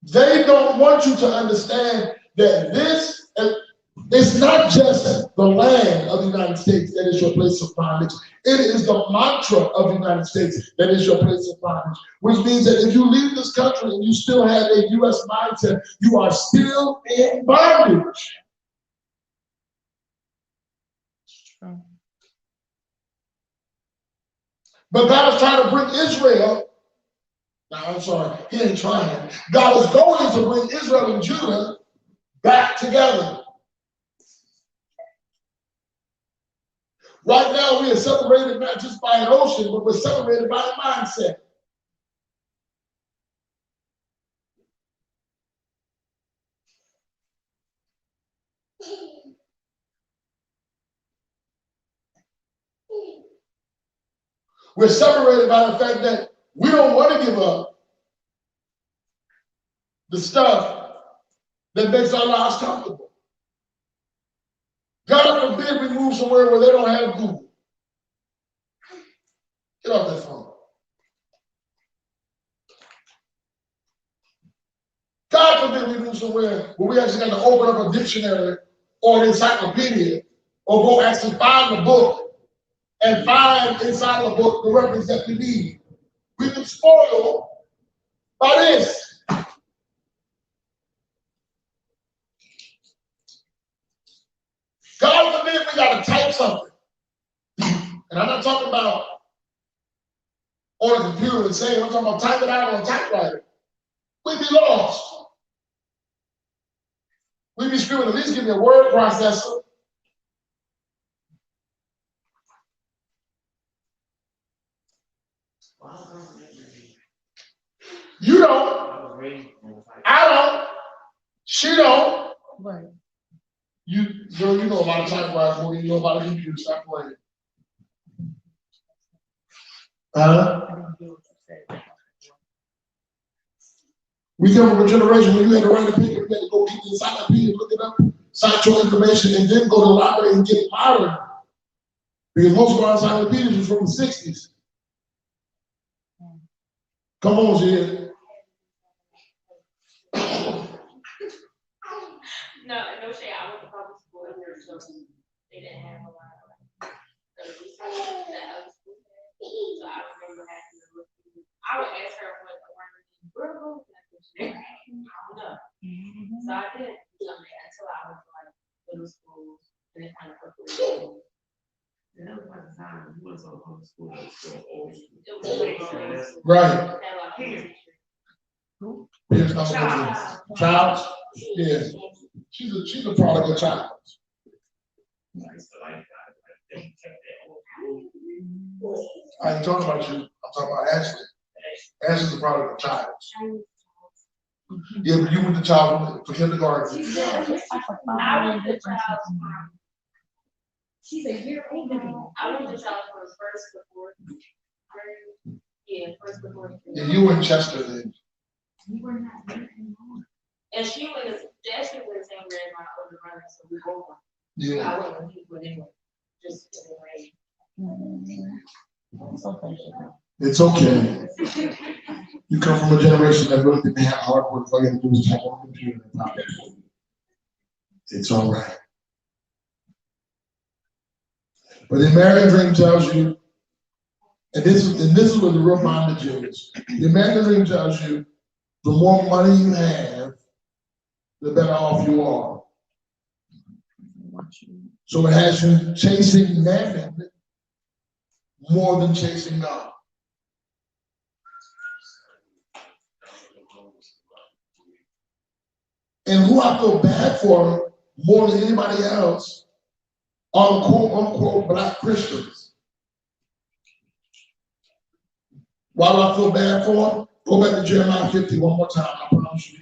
They don't want you to understand that this is not just the land of the United States that is your place of bondage. It is the mantra of the United States that is your place of bondage, which means that if you leave this country and you still have a U.S. mindset, you are still in bondage. But God is trying to bring Israel. Now, I'm sorry, he ain't trying. God is going to bring Israel and Judah back together. Right now, we are separated not just by an ocean, but we're separated by a mindset. We're separated by the fact that we don't want to give up the stuff that makes our lives comfortable. God forbid we move somewhere where they don't have Google. Get off that phone. God forbid we move somewhere where we actually got to open up a dictionary or an encyclopedia or go actually find the book and find inside the book the reference that we need. We've been spoiled by this. God forbid we got to type something. And I'm not talking about on a computer and saying, I'm talking about type it out on a typewriter. We'd be lost. We'd be screaming, at least give me a word processor. You don't. I don't. She don't. Right. Girl, you know about a typewriter more than you know about a computer. Stop playing. We come from a generation where you had to write a paper, you had to go get the encyclopedia, look it up, cite your information, and then go to the library and get modern. Because most of our encyclopedias are from the 60s. Come on, Jen. No shade. I went to public school in there, so they didn't have a lot of the resources that other schools had. So I remember having to look through. I would ask her what the word means. Where was that? I don't know. So I did until I was like middle school, and then kind of prepared. And that was by the time we went to a public school, it was still old. Right. Here. Child. Yeah. She's a product of child. I used to like that. They kept that old. I ain't talking about you. I'm talking about Ashley. Ashley's a product of child. Yeah, but you went to child for kindergarten. She's a year older. I went to child for first before grade. Yeah, first before. Yeah, you were in Chester then. You were not there anymore. And she was actually the same grade as my older brother, so we both went. Yeah. I went when he went anyway, just in the way. It's okay. It's okay. You come from a generation that really didn't have hard work. All you had to do was type on a computer and type it. It's all right. But the American dream tells you, and this is what the real minded Jews. The American dream tells you, the more money you have, the better off you are. So it has you chasing mammon more than chasing God. And who I feel bad for more than anybody else are quote unquote black Christians. Why do I feel bad for them? Go back to Jeremiah 50 one more time. I promise you.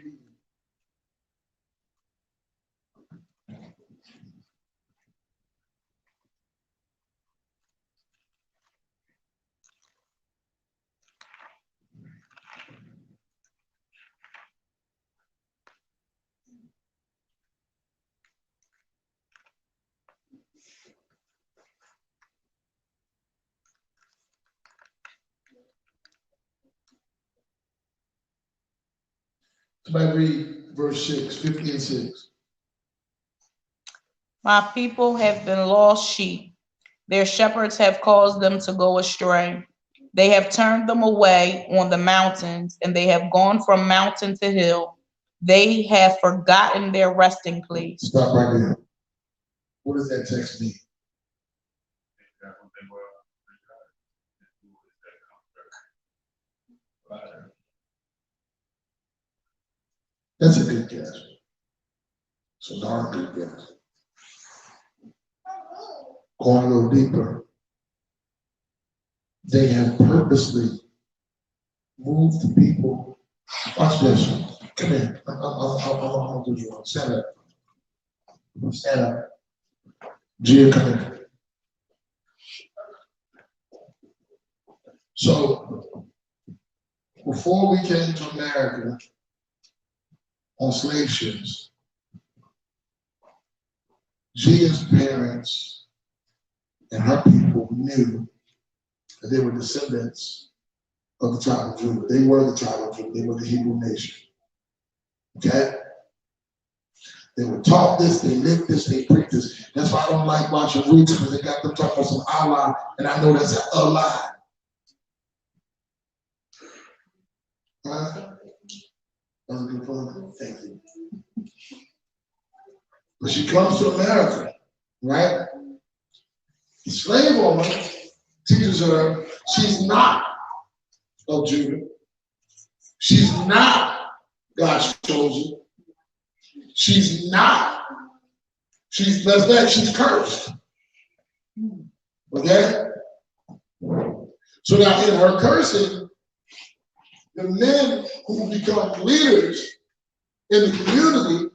Somebody read verse 6, 50 and 6. My people have been lost sheep. Their shepherds have caused them to go astray. They have turned them away on the mountains, and they have gone from mountain to hill. They have forgotten their resting place. Stop right there. What does that text mean? That's a good guess. It's a darn good guess. Going a little deeper, they have purposely moved the people. Watch this. Come here. I'm gonna do you one. Stand up. Stand up. Gia, come here. So, before we came to America on slave ships, Gia's parents and her people knew that they were descendants of the tribe of Judah. They were the tribe of Judah. They were the Hebrew nation. Okay? They were taught this, they lived this, they preached this. That's why I don't like watching Roots, because they got them talking about some Allah, and I know that's a lie. Huh? That was good fun. Thank you. But she comes to America, right? The slave woman teaches her she's not of Judah. She's not God's chosen. She's not. She's cursed. Okay? So now in her cursing, the men who become leaders in the community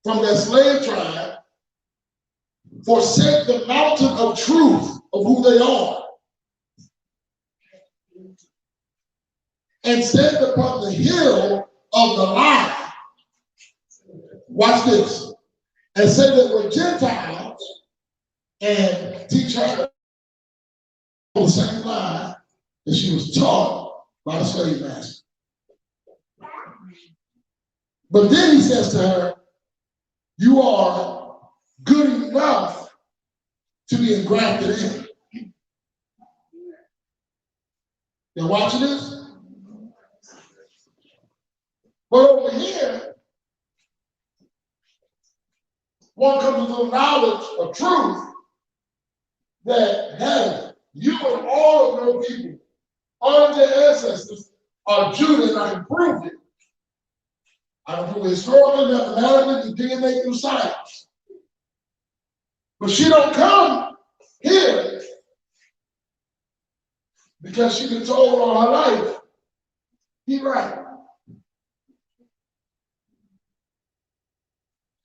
from that slave tribe forsake the mountain of truth of who they are and stand upon the hill of the lie. Watch this. And say that we're Gentiles and teach her the same lie that she was taught by the slave master. But then he says to her, you are good enough to be engrafted in. Now watch this. But over here, one comes to the knowledge of truth that, hey, you and all of your people, all of their ancestors are Judah, and I can prove it. I can prove it historically, mathematically, the DNA through science. But she don't come here because she's been told all her life, he right.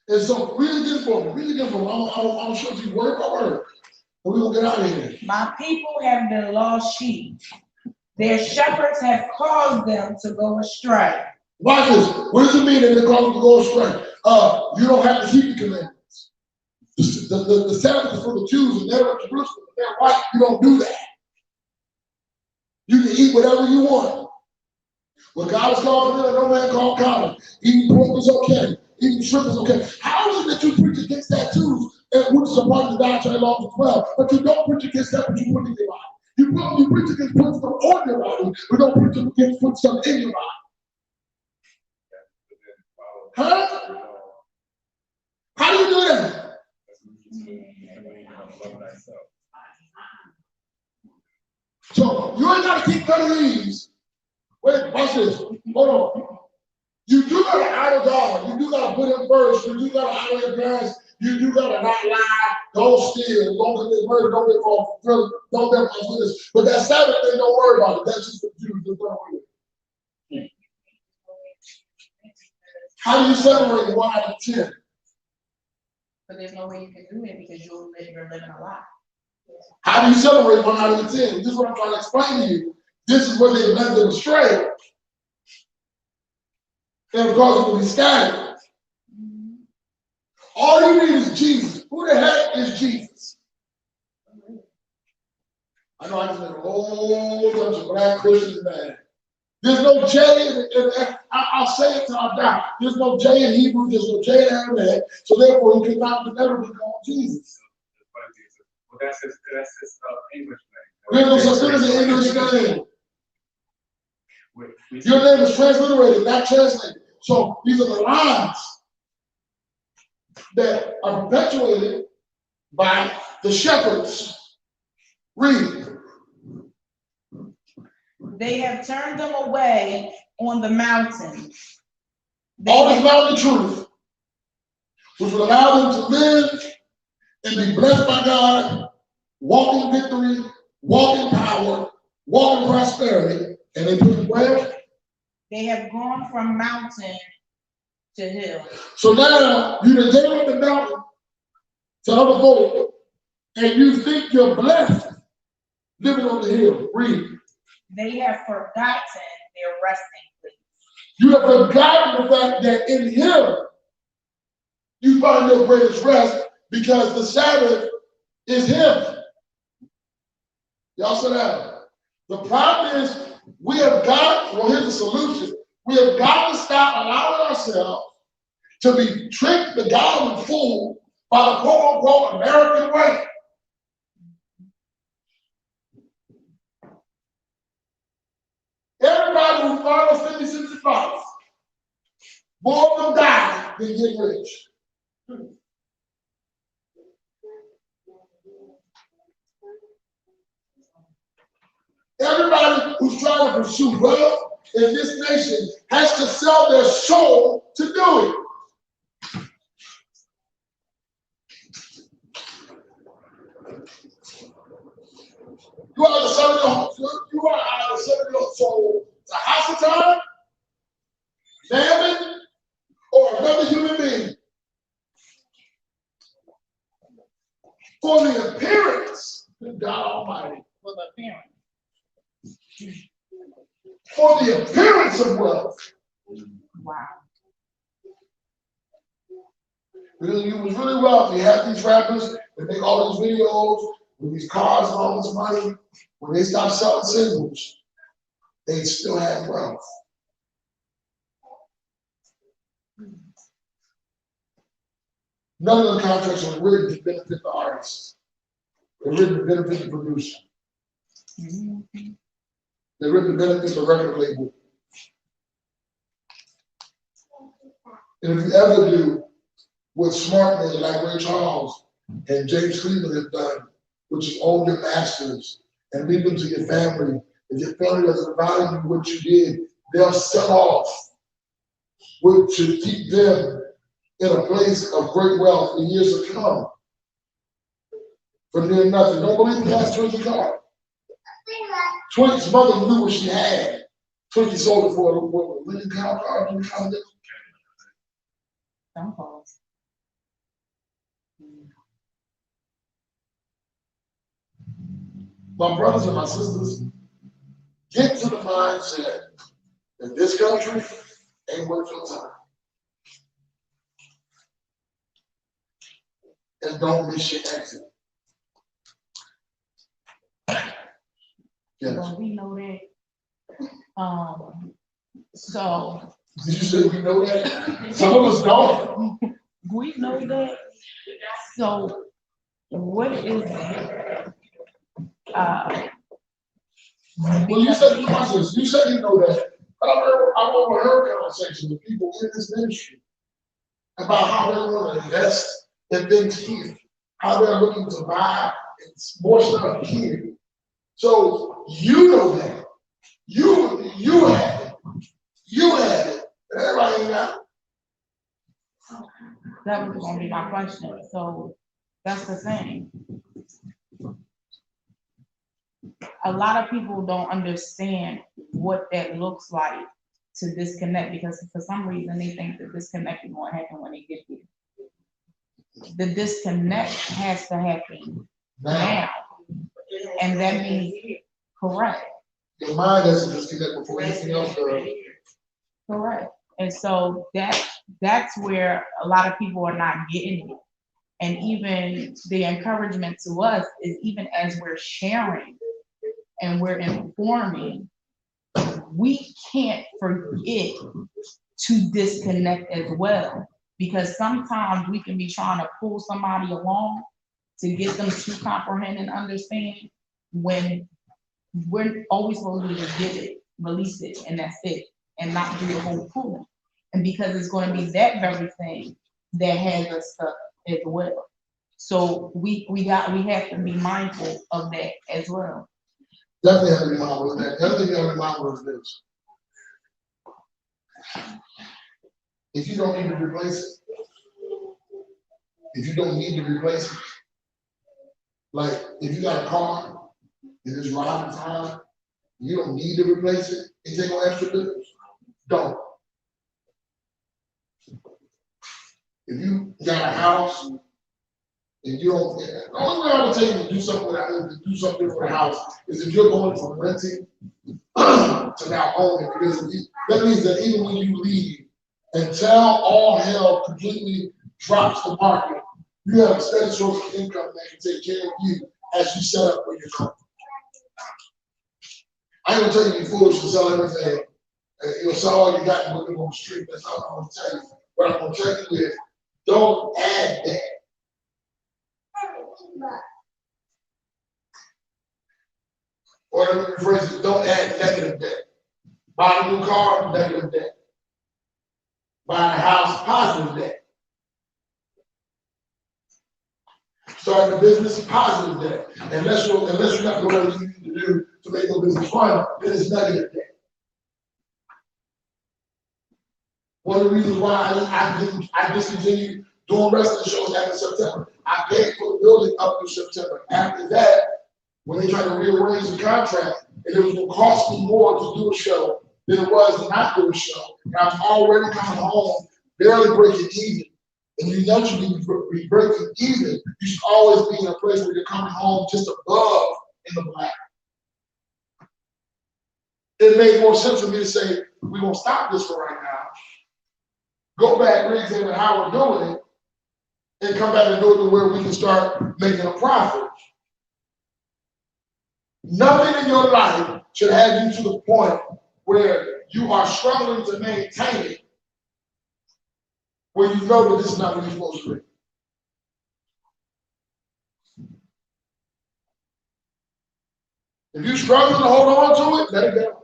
And so really good for me. I'm sure if you word by word, and we're gonna get out of here. My people have been lost sheep. Their shepherds have caused them to go astray. Watch this. What does it mean that they're caused them to go astray? You don't have to keep the commandments. The Sabbath is for the Jews, and they're in Jerusalem. They're white. You don't do that. You can eat whatever you want. What God is called for, no man called common. Eating pork is okay. eating shrimp is okay. How is it that you preach against tattoos, and which is a part of the dietary laws as well, but you don't preach against that which you put in your body? You preach against putting stuff on your body, but don't preach against putting stuff in your body. Huh? How do you do that? So you ain't got to keep none of these. Wait, watch this. Hold on. You do got to honor God. You do got to put him first. You do got to honor your parents. You do got to not lie. Don't steal. Don't commit murder. Don't get false. Don't get false witness. But that Sabbath thing, don't worry about it. That's just the Jews. Just don't worry. How do you separate 1 out of 10? But there's no way you can do it because you're living a lie. How do you separate 1 out of 10? This is what I'm trying to explain to you. This is where they led them astray. And because it will be scattered. All you need is Jesus. Who the heck is Jesus? I know I just met a whole bunch of black Christians, man. There's no J I'll say it till I die. There's no J in Hebrew, there's no J in Aramaic, so therefore he could never be called Jesus. Well, that's his English name. There's no such thing as an English name. Your name is transliterated, not translated. So these are the lines that are perpetuated by the shepherds. Read. They have turned them away on the mountains. All is not the truth, which will allow them to live and be blessed by God, walk in victory, walk in power, walk in prosperity, and they put it where? They have gone from mountain to hill. So now you done gave up the mountain to other folk, and you think you're blessed living on the hill. Read. They have forgotten their resting place. You have forgotten the fact that in him you find your greatest rest because the Sabbath is him. Y'all sit down. The problem is we have got, well, here's the solution. We have got to stop allowing ourselves to be tricked, beguiled, and fooled by the quote-unquote American way. Everybody who follows 50 Cent's advice, more of them die than get rich. Everybody who's trying to pursue wealth in this nation has to sell their soul to do it. You are either selling your soul to Hasatan, Mammon, or another human being. For the appearance of God Almighty. For the appearance. For the appearance of wealth. Wow. Because you was really wealthy. You had these rappers that make all these videos with these cars and all this money. When they stopped selling singles, they still had wealth. None of the contracts were written to benefit the artist. They're written to benefit the producer. They're written to benefit the record label. And if you ever do what smart men like Ray Charles and James Cleveland have done, which is own your masters and leave them to your family, if your family doesn't value what you did, they'll sell off, which should keep them in a place of great wealth in years to come. For near nothing. Don't believe the last Twinkie car. Twinkie's mother knew what she had. Twinkie sold it for a Lincoln Cow car. Some calls. My brothers and my sisters, get to the mindset that this country ain't worth your time. And don't miss your exit. Yes. Well, we know that. So Did you say we know that? Some of us don't. We know that. So what is Well, you said, watch this, you said you know that. But I've overheard conversations with people in this ministry about how they want to invest in things here, how they're looking to buy more stuff here. So you know that. You have it. You have it. But everybody ain't got it. that was gonna be my question. So that's the thing. A lot of people don't understand what that looks like to disconnect, because for some reason they think that disconnect is going to happen when they get here. The disconnect has to happen now, and that means correct. Your mind has to disconnect before anything else does. Correct. And so that's where a lot of people are not getting it. And even the encouragement to us is, even as we're sharing and we're informing, we can't forget to disconnect as well. Because sometimes we can be trying to pull somebody along to get them to comprehend and understand, when we're always supposed to just give it, release it, and that's it, and not do the whole pulling. And because it's going to be that very thing that has us stuck as well. So we have to be mindful of that as well. Definitely have to be mindful of that. The other thing you have to be mindful is this. If you don't need to replace it, like if you got a car and it's riding fine, you don't need to replace it and take on extra bills, don't. If you got a house and you don't, the only way I would tell you to do something for the house is if you're going from renting to now owning, because that means that even when you leave, until all hell completely drops the market, you have a steady source of income that can take care of you as you set up where you're going. I ain't gonna tell you be foolish to sell everything, sell all you got and live on the street. That's not what I'm gonna tell you. What I'm gonna tell you is, don't add that. Or let me rephrase it, don't add negative debt. Buy a new car, negative debt. Buy a house, positive debt. Starting a business, positive debt. Unless you got the way you need to do to make your business run, then it's negative debt. One of the reasons why I discontinued doing wrestling shows after September. I paid for the building up to September. After that, when they tried to rearrange the contract, and it was going to cost me more to do a show than it was to not do a show, and I'm already coming home barely breaking even. And you know you need to be breaking even. You should always be in a place where you're coming home just above in the black. It made more sense for me to say, we're going to stop this for right now. Go back, re-examine how we're doing it, and come back and do it to where we can start making a profit. Nothing in your life should have you to the point where you are struggling to maintain it, where you know that this is not what you're supposed to be. If you're struggling to hold on to it, let it go.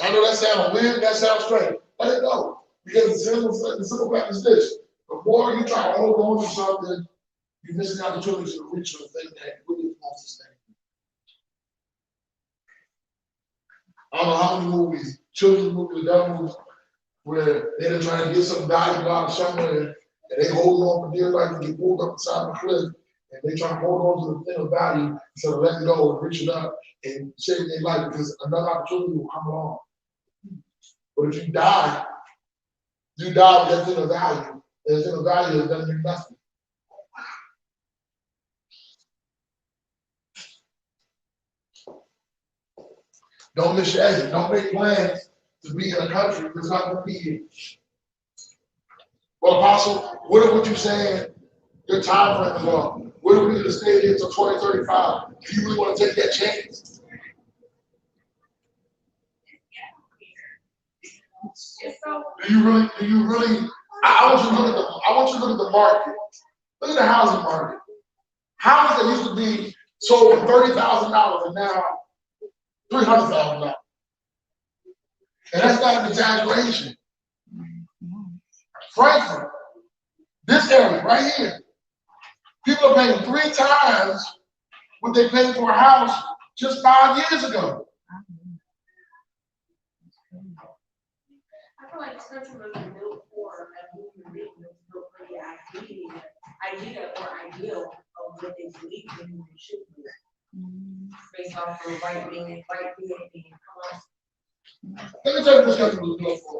I know that sounds weird, that sounds strange. Let it go. Because the simple fact is this: the more you try to hold on to something, you miss an opportunity to reach for the thing that really wants to stay. I don't know how many movies, children's movies, adult movies, where they're trying to get some valuable out of somewhere, and they hold on for dear life and get pulled up the side of the cliff, and they try to hold on to the thing of value instead of letting go and reaching up and saving their life, because another opportunity will come along. But if you die with that thing of value. That thing of value that doesn't mean nothing. Don't miss your exit. Don't make plans to be in a country that's not going to be here. Well, Apostle, what are you saying your time frame is on? What are we going to stay here until 2035? Do you really want to take that chance? It's so. Do you really, I want you to look at the market. Look at the housing market. Houses that used to be sold for $30,000 and now $300,000. And that's not an exaggeration. Frankfurt, this area right here, people are paying 3 times what they paid for a house just 5 years ago. I feel like this country was built for a human being, it was built for the idea or ideal of what they believe in and they should be. Based off of right being, come on. Let me tell you what this country was built for.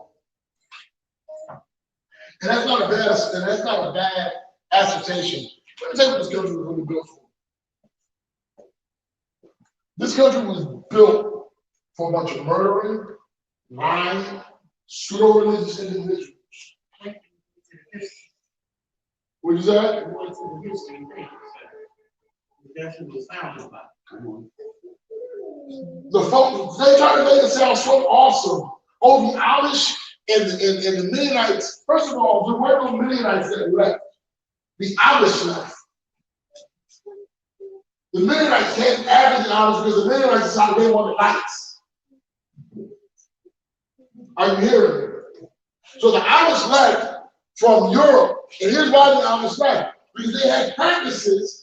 And that's not a bad assertion. Let me tell you what this country was really built for. This country was built for a bunch of murdering, lying, pseudo-religious individuals. What is that? That's what it sounds about. The folk, they try to make it sound so awesome. Oh, the Amish and the Mennonites. First of all, there were no Mennonites that left. The Amish left. The Mennonites can't average the Amish because the Mennonites decided they wanted lights. Are you hearing me? So the Amish left from Europe, and here's why the Amish left. Because they had practices.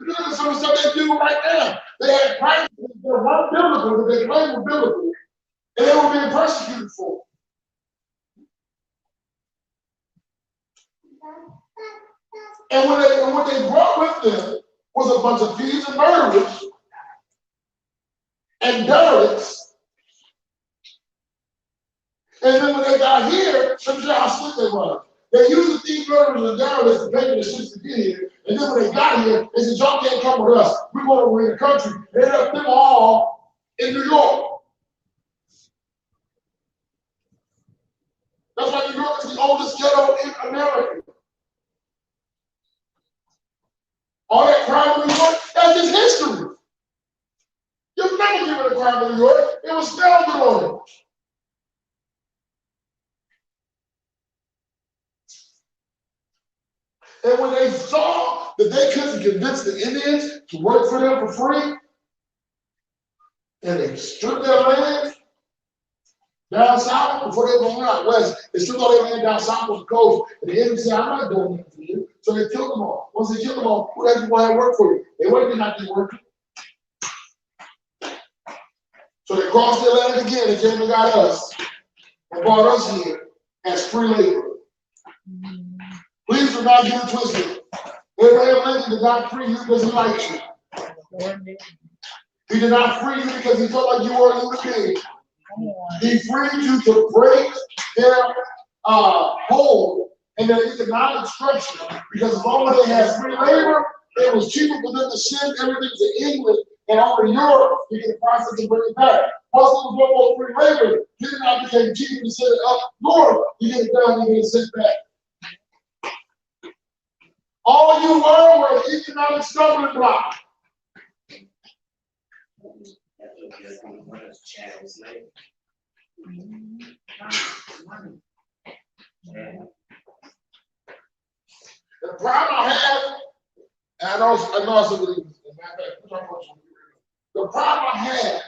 Look at some of the stuff they do right now. They had practices that weren't biblical, that they claimed were biblical, and they were being persecuted for. And what they brought with them was a bunch of thieves and murderers and derelicts. And then when they got here, let me tell you how slick they were. They used the thieves, murderers, and derelicts to pay for the shit to get here. And then when they got here, they said, y'all can't come with us. We're going over in the country. They left them all in New York. That's why New York is the oldest ghetto in America. All that crime in New York, that's just history. You'll never give it a crime in New York. It was founded on it. And when they saw that they couldn't convince the Indians to work for them for free, and they stripped their land down south before they went out west, they stripped all their land down south on the coast, and the Indians said, I'm not doing that for you. So they killed them all. Once they killed them all, who had people had work for you? They weren't not do work. So they crossed their land again and came and got us and brought us here as free labor. Please do not get it twisted. Abraham Lincoln did not free you because he liked you. He did not free you because he felt like you were a human being. He freed you to break their hold in their economic structure, because as long as they had free labor, it was cheaper for them to send everything to England and over to Europe to get the process and bring it back. Once there was no more free labor, it now became cheaper to send it up north to get it done and get it sent back. All you were an economic stumbling block. The problem I have, and I know I said the problem I have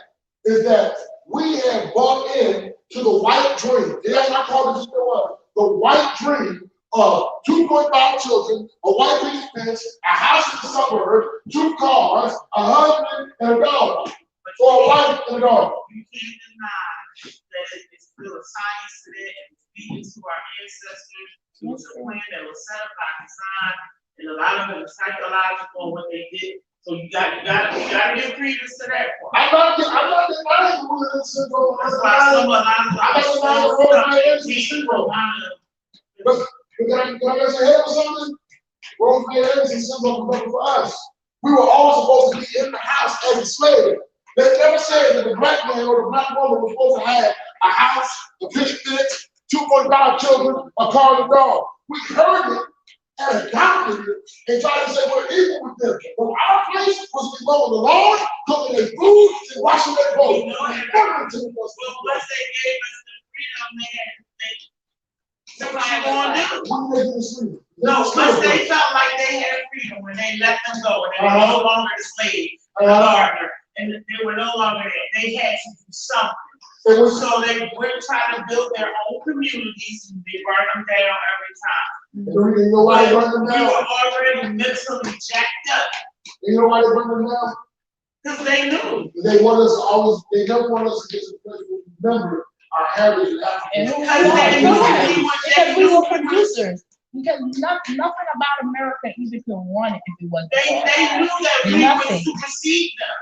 is that we have bought in to the white dream. That's not called it the white dream of 2.5 children, a white picket fence, a house in the suburb, 2 cars, a husband, and a dog. Or a wife and a dog. You can't deny that it's still a science to that, and it's speaking to our ancestors. It was a plan that was set up by design, and a lot of it was psychological what they did. So you gotta give credence to that part. I'm not denying Roseman syndrome. That's why some of Roseman syndrome. But can I just say something? Roseman syndrome was for us. We were all supposed to be in the house as a slave. They never said that the black man or the black woman was supposed to have a house, a picket fence, 2.5 children, a car, and a dog. We heard it and adopted it and tried to say we're equal with them. But our place was to be mowing the lawn, cooking their food, and washing their clothes. Once they gave us the freedom, what you gonna do? When they get freedom. No, once they felt like they had freedom, when they let them go, and they were no longer the slave, the gardener, and they were no longer there, they had to do something. So they went trying to build their own communities, and they burned them down every time. You know why they burned them We down? were already mentally jacked up, You know why they burned them down? because they knew. They want us to always, they never want us to get to the place where we remember our heritage and And African. because we were producers. Because nothing about America even could run it if it wasn't. They knew that we would supersede them.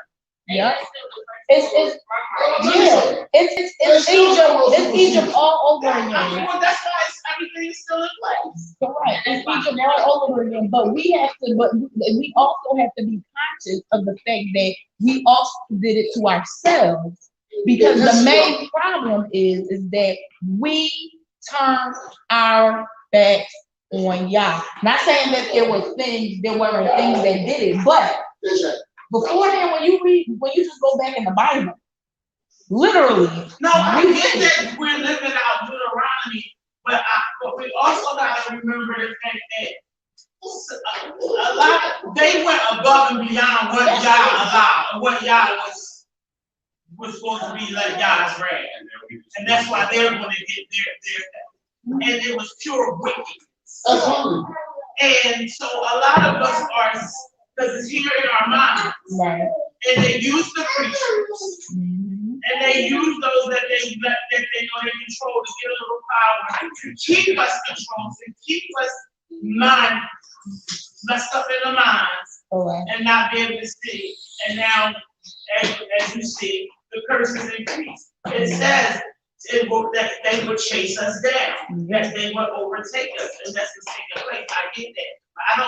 Yeah. It's Egypt all over again. Well, that's why everything is still in place. Correct. It's Egypt all over again. But we also have to be conscious of the fact that we also did it to ourselves. Because the main problem is that we turned our backs on Yah. Not saying that there weren't things that did it, but before then, when you just go back in the Bible, literally. No, I get that we're living out Deuteronomy, but we also gotta remember the fact that a lot they went above and beyond what Yah allowed, what Yah was supposed to be like Yah's wrath, and that's why they're going to get their and it was pure wickedness. And so a lot of us are, because it's here in our minds, right. And they use the preachers, and they use those that they know they control to get a little power, to keep us controlled, to keep us messed up in the minds, and not be able to see. And now, as you see, the curses increase. It says that they would chase us down, that they would overtake us, and that's what's taking place. I get that. I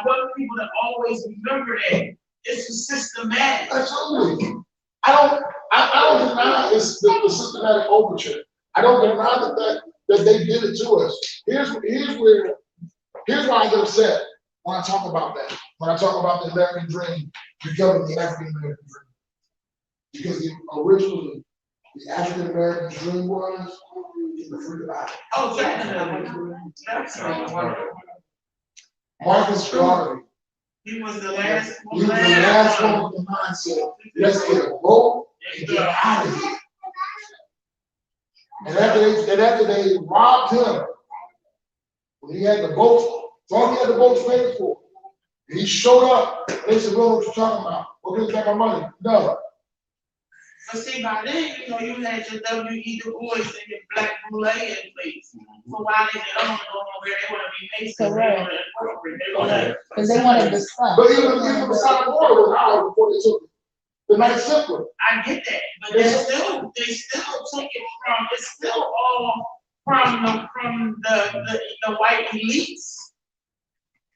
want people to always remember that it's systematic. Absolutely. I don't deny it's the systematic overture. I don't deny the fact that they did it to us. Here's why I get upset when I talk about that. When I talk about the American dream becoming the African American dream. Because originally the African American dream was the free life. Oh, definitely. Marcus Garvey. He was the last one. He was the last one with the mindset. Let's get a vote and get out of here. And after they robbed him, when he had the votes, all he had the votes paid for. He showed up. And they said, "Well, what you talking about? We're gonna take our money." No. But see, by then, you had your W.E. Du Bois and your Black Boule in place. So why they don't want to go nowhere? They want to be Masons. They want to incorporate. Because they wanted the stuff. But even beside the border was hard before they took it. The night simpler. I get that, but they still took it from. It's still all from the white elites.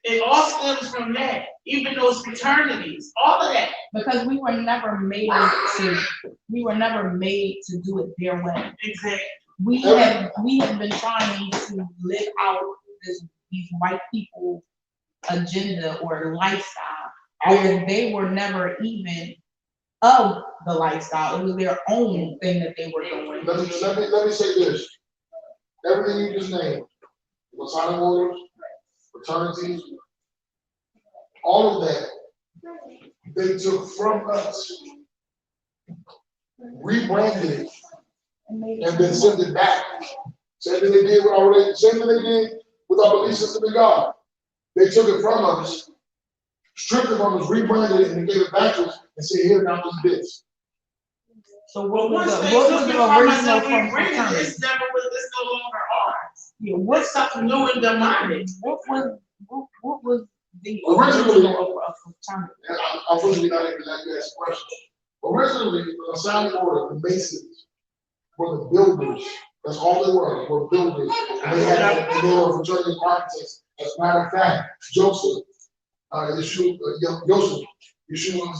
It all stems from that, even those fraternities, all of that. Because we were never made to do it their way. Exactly. We have been trying to live out these white people agenda or lifestyle where they were never even of the lifestyle. It was their own thing that they were doing. Let me say this. Everything you just named, Masonic orders, fraternities, all of that, they took from us, rebranded it, and then sent it back. Same thing they did with our belief system in God. They took it from us, stripped it from us, rebranded it, and gave it back to us, and said, "Here, now do this." So what was the original from fraternity? It's no longer ours. Yeah, what's something new and demonic? What was the originally of fraternity? Unfortunately, not even that you asked a question. Originally, the Masonic order, the Masons, were the builders. That's all they were builders. And they were fraternity architects. As a matter of fact, Joseph, Yeshua's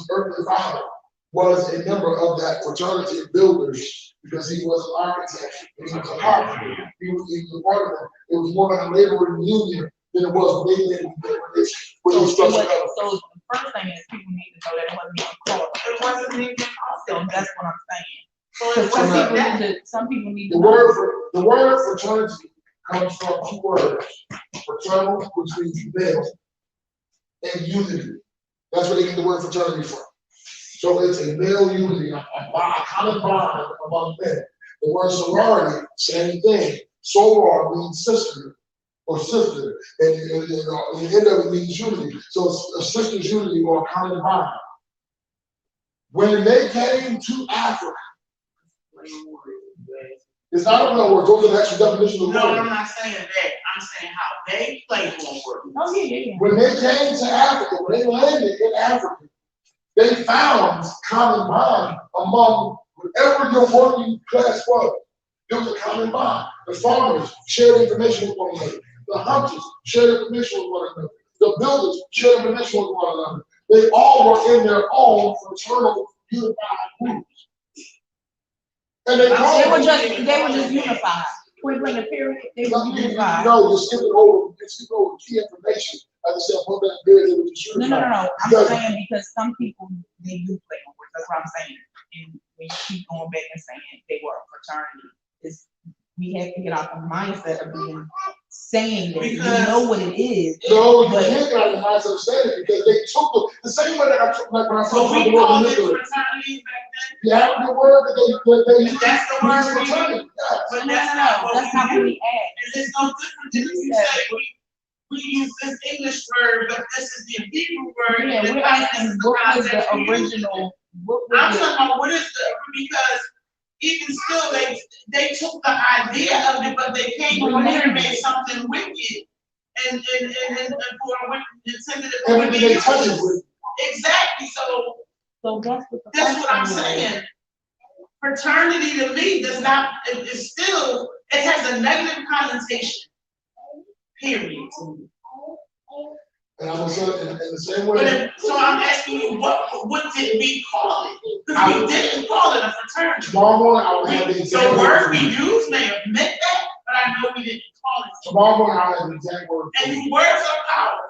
earthly father, was a member of that fraternity of builders because he was an architect and he was a carpenter. He was a part of it. It was more like a laboring union than it was when they structured up. So the first thing is people need to know that it wasn't even called. It wasn't even called. So that's what I'm saying. Because some people need to The word fraternity comes from two words. Fraternal, which means male, and unity. That's where they get the word fraternity from. So it's a male unity, a common bond among men. The word sorority, same thing. Soror means sister or sister, and the end of it means unity. So it's a sister's unity or a common bond. When they came to Africa, it's not a real word. Those are the actual definition of the No, word. I'm not saying that. I'm saying how they play on words. Oh, yeah. When they came to Africa, when they landed in Africa, they found common bond among whatever your working class was. There was a common bond. The farmers shared information with one another. The hunters shared information with one another. The builders shared information with one another. They all were in their own fraternal unified groups. And they were just unified. Point blank period, they were unified. No, you're skipping over key information. Like I said, point blank period, they were just unified. No. I'm saying because some people, they do play on words. That's what I'm saying. And when you keep going back and saying they were a fraternity, we have to get out the mindset of saying that we know what it is. No, you can't get out the mindset of saying it because they took the same way that I took like when I So talked we about the word called it manipulate. fraternity back then? You have the word that they That's the word we fraternity. use. Yes. But No, that's not what that's not what we add. And it's no different than if you say we use this English word, but this is the Hebrew word. Yeah, and we're asking what was the original. I'm talking about what is because even still they took the idea of it, but they came over here and made something wicked and for intended to Everything they touch it with. Exactly. So that's what I'm saying. Fraternity to me does not, it's still, it has a negative connotation. Period. And I'm gonna say it in the same way. So I'm asking you, what did we call it? Because we didn't call it a fraternity. Tomorrow morning, I will have the exact The word we word. used may have meant that, but I know we didn't call it. Tomorrow morning, I'll have the exact word. And words are powerful.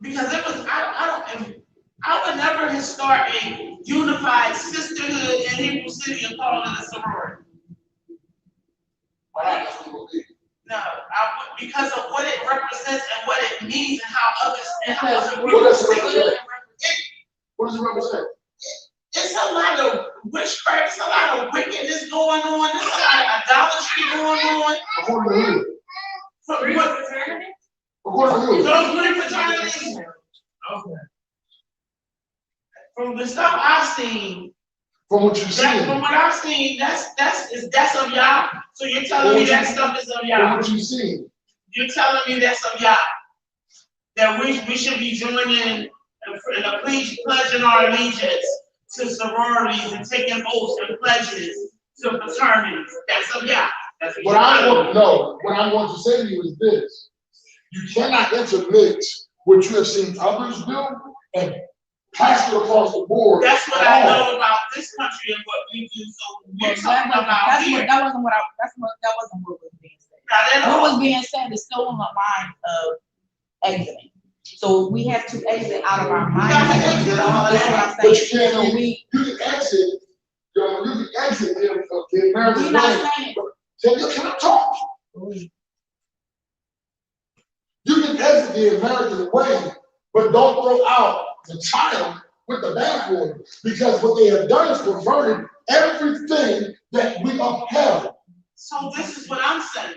Because it was, I would never start a unified sisterhood in Hebrew City and call it a sorority. No, because of what it represents and what it means and how others What does it represent? What does it represent? It's a lot of witchcraft, it's a lot of wickedness going on, there's a lot of idolatry going on. According to who? According to who? Those three fraternities. Okay. From the stuff I've seen. From what you've seen. From what I've seen, that's of Yah. So you're telling me that stuff is of Yah. From what you've seen. You're telling me that's of Yah. That we should be joining and pledging our allegiance to sororities and taking oaths and pledges to fraternities. That's of Yah. That's What I'm going to say to you is this. You cannot intermix what you have seen others do and pass it across the board. That's what I know about this country and what we do. So we're talking about here. That wasn't what was being said. What was being said is still on the line of exiting. So we have to exit out of our mind. That's what I'm saying. You can exit the American We're not way. saying. Can I talk? You can exit the American way, but don't throw out the child with the bathwater, because what they have done is perverted everything that we upheld. So this is what I'm saying.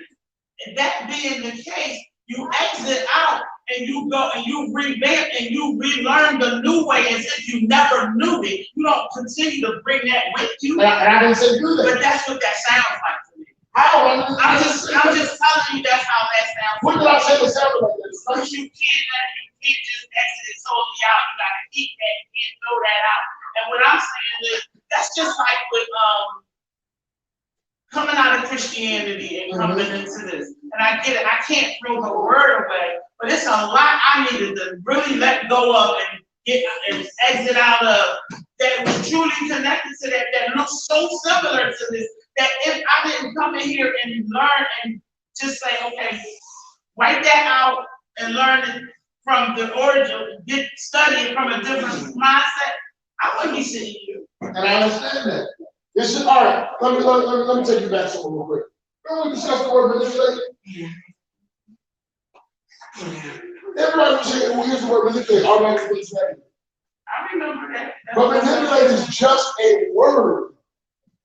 And that being the case, you exit out and you go and you revamp and you relearn the new way as if you never knew it. You don't continue to bring that with you. And I didn't say do that. But that's what that sounds like to me. I'm just telling you that's how that sounds. When did I say it sounded like this? Because you can't just exit it totally out. You gotta keep that, you can't throw that out. And what I'm saying is that's just like with coming out of Christianity and coming into this. And I get it, I can't throw the word away, but it's a lot I needed to really let go of and get and exit out of that was truly connected to that looks so similar to this, that if I didn't come in here and learn and just say, okay, write that out and learn it, from the origin, study it from a different mindset, I wouldn't be sitting here. And I understand that. This is, all right, let me take you back somewhere real quick. Remember we discussed the word manipulate? Everybody who hears the word manipulate automatically thinks negative. I remember that. But manipulate is just a word.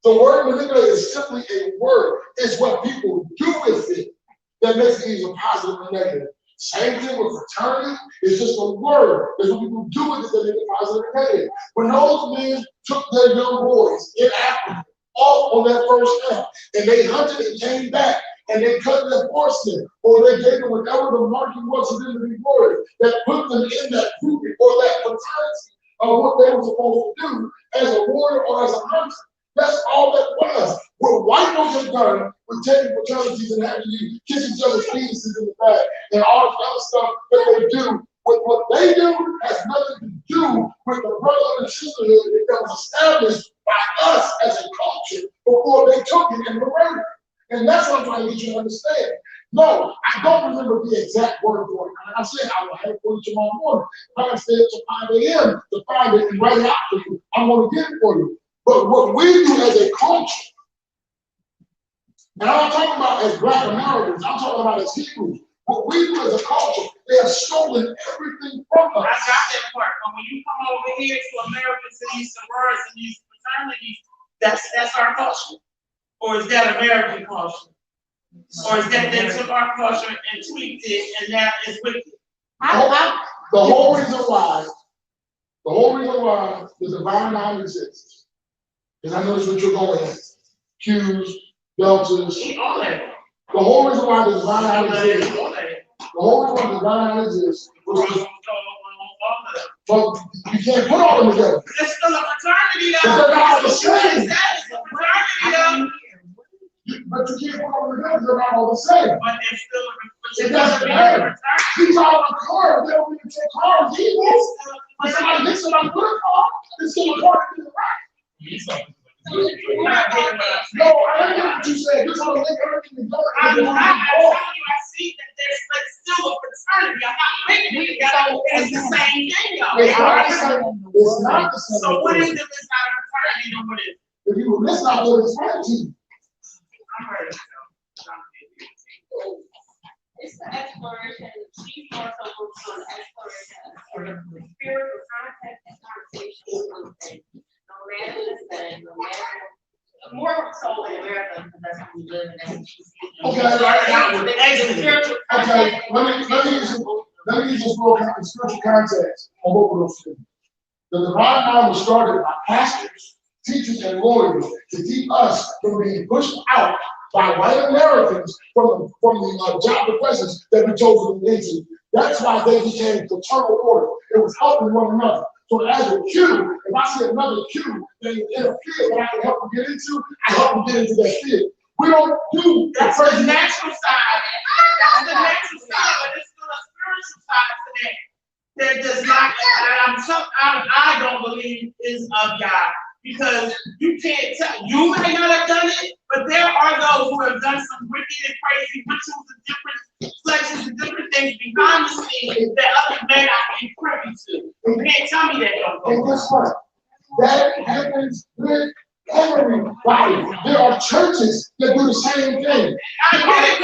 The word manipulate is simply a word. It's what people do with it that makes it either positive or negative. Same thing with fraternity. It's just a word. It's what people do with it that make it positive or negative. When those men took their young boys in Africa off on that first camp, and they hunted and came back, and they cut their foreskin, or they gave them whatever the marking was for them to be glorious, that put them in that group or that fraternity of what they were supposed to do as a warrior or as a hunter. That's all that was. What white folks have done with taking fraternities and having you kiss each other's penises in the back and all this other stuff that they do, what they do has nothing to do with the brotherhood and sisterhood that was established by us as a culture before they took it and were murdered. And that's what I'm trying to get you to understand. No, I don't remember the exact word for it. Like I said, I will have it for you tomorrow morning. Like I said, to 5 a.m. to find it and write it out for you. I'm going to get it for you. But what we do as a culture, and I'm not talking about as Black Americans, I'm talking about as Hebrews. What we do as a culture, they have stolen everything from us. I got that part. But when you come over here to America, to these sororities and these fraternities, that's our culture. Or is that American culture? Or is that they took our culture and tweaked it and now it's wicked? The whole reason why the divine nine exists. Because I know that's what you're going at. Q's, deltas. All that. The whole reason why the divine nine exists. The whole reason why the divine nine exists. But you can't put all them together. It's still a fraternity though. They're not the same. That is a fraternity though. But you can't put all them together. They're not all the same. But it's still It doesn't matter. These are a car. They don't even take cars either. When somebody hits somebody with a car, it's still a car to the right. No, I didn't get what you said. You're trying to link everything together. I'm telling you, I see that there's still a fraternity. I'm not linking it together. It's the same thing, though. It's not the same. So what is it that's not a fraternity and what is it? If you were listening, I would explain to you. I'm ready to go. It's the exploration, she's more so focused on the exploration of the spiritual context and conversation with things. No matter the setting, no matter, more so in America, because that's how we live and that's what she sees. Okay, let me use this little spiritual context on both of those things. The divine mind was started by pastors, teachers, and lawyers to keep us from being pushed out by white Americans from the job professions that we chose to get into. That's why they became fraternal order. It was helping one another. So as a Q, if I see another Q in a field that I can help them get into, I help them get into that field. We don't do that's the natural side. That's the natural side, but it's still a spiritual side to that. That does not, I don't believe is of God. Because you can't tell, you may not have done it, but there are those who have done some wicked and crazy rituals and different flexes and different things behind the scenes that others may not be privy to. You can't tell me that don't go. And guess what? That happens with everybody. There are churches that do the same thing. I get it,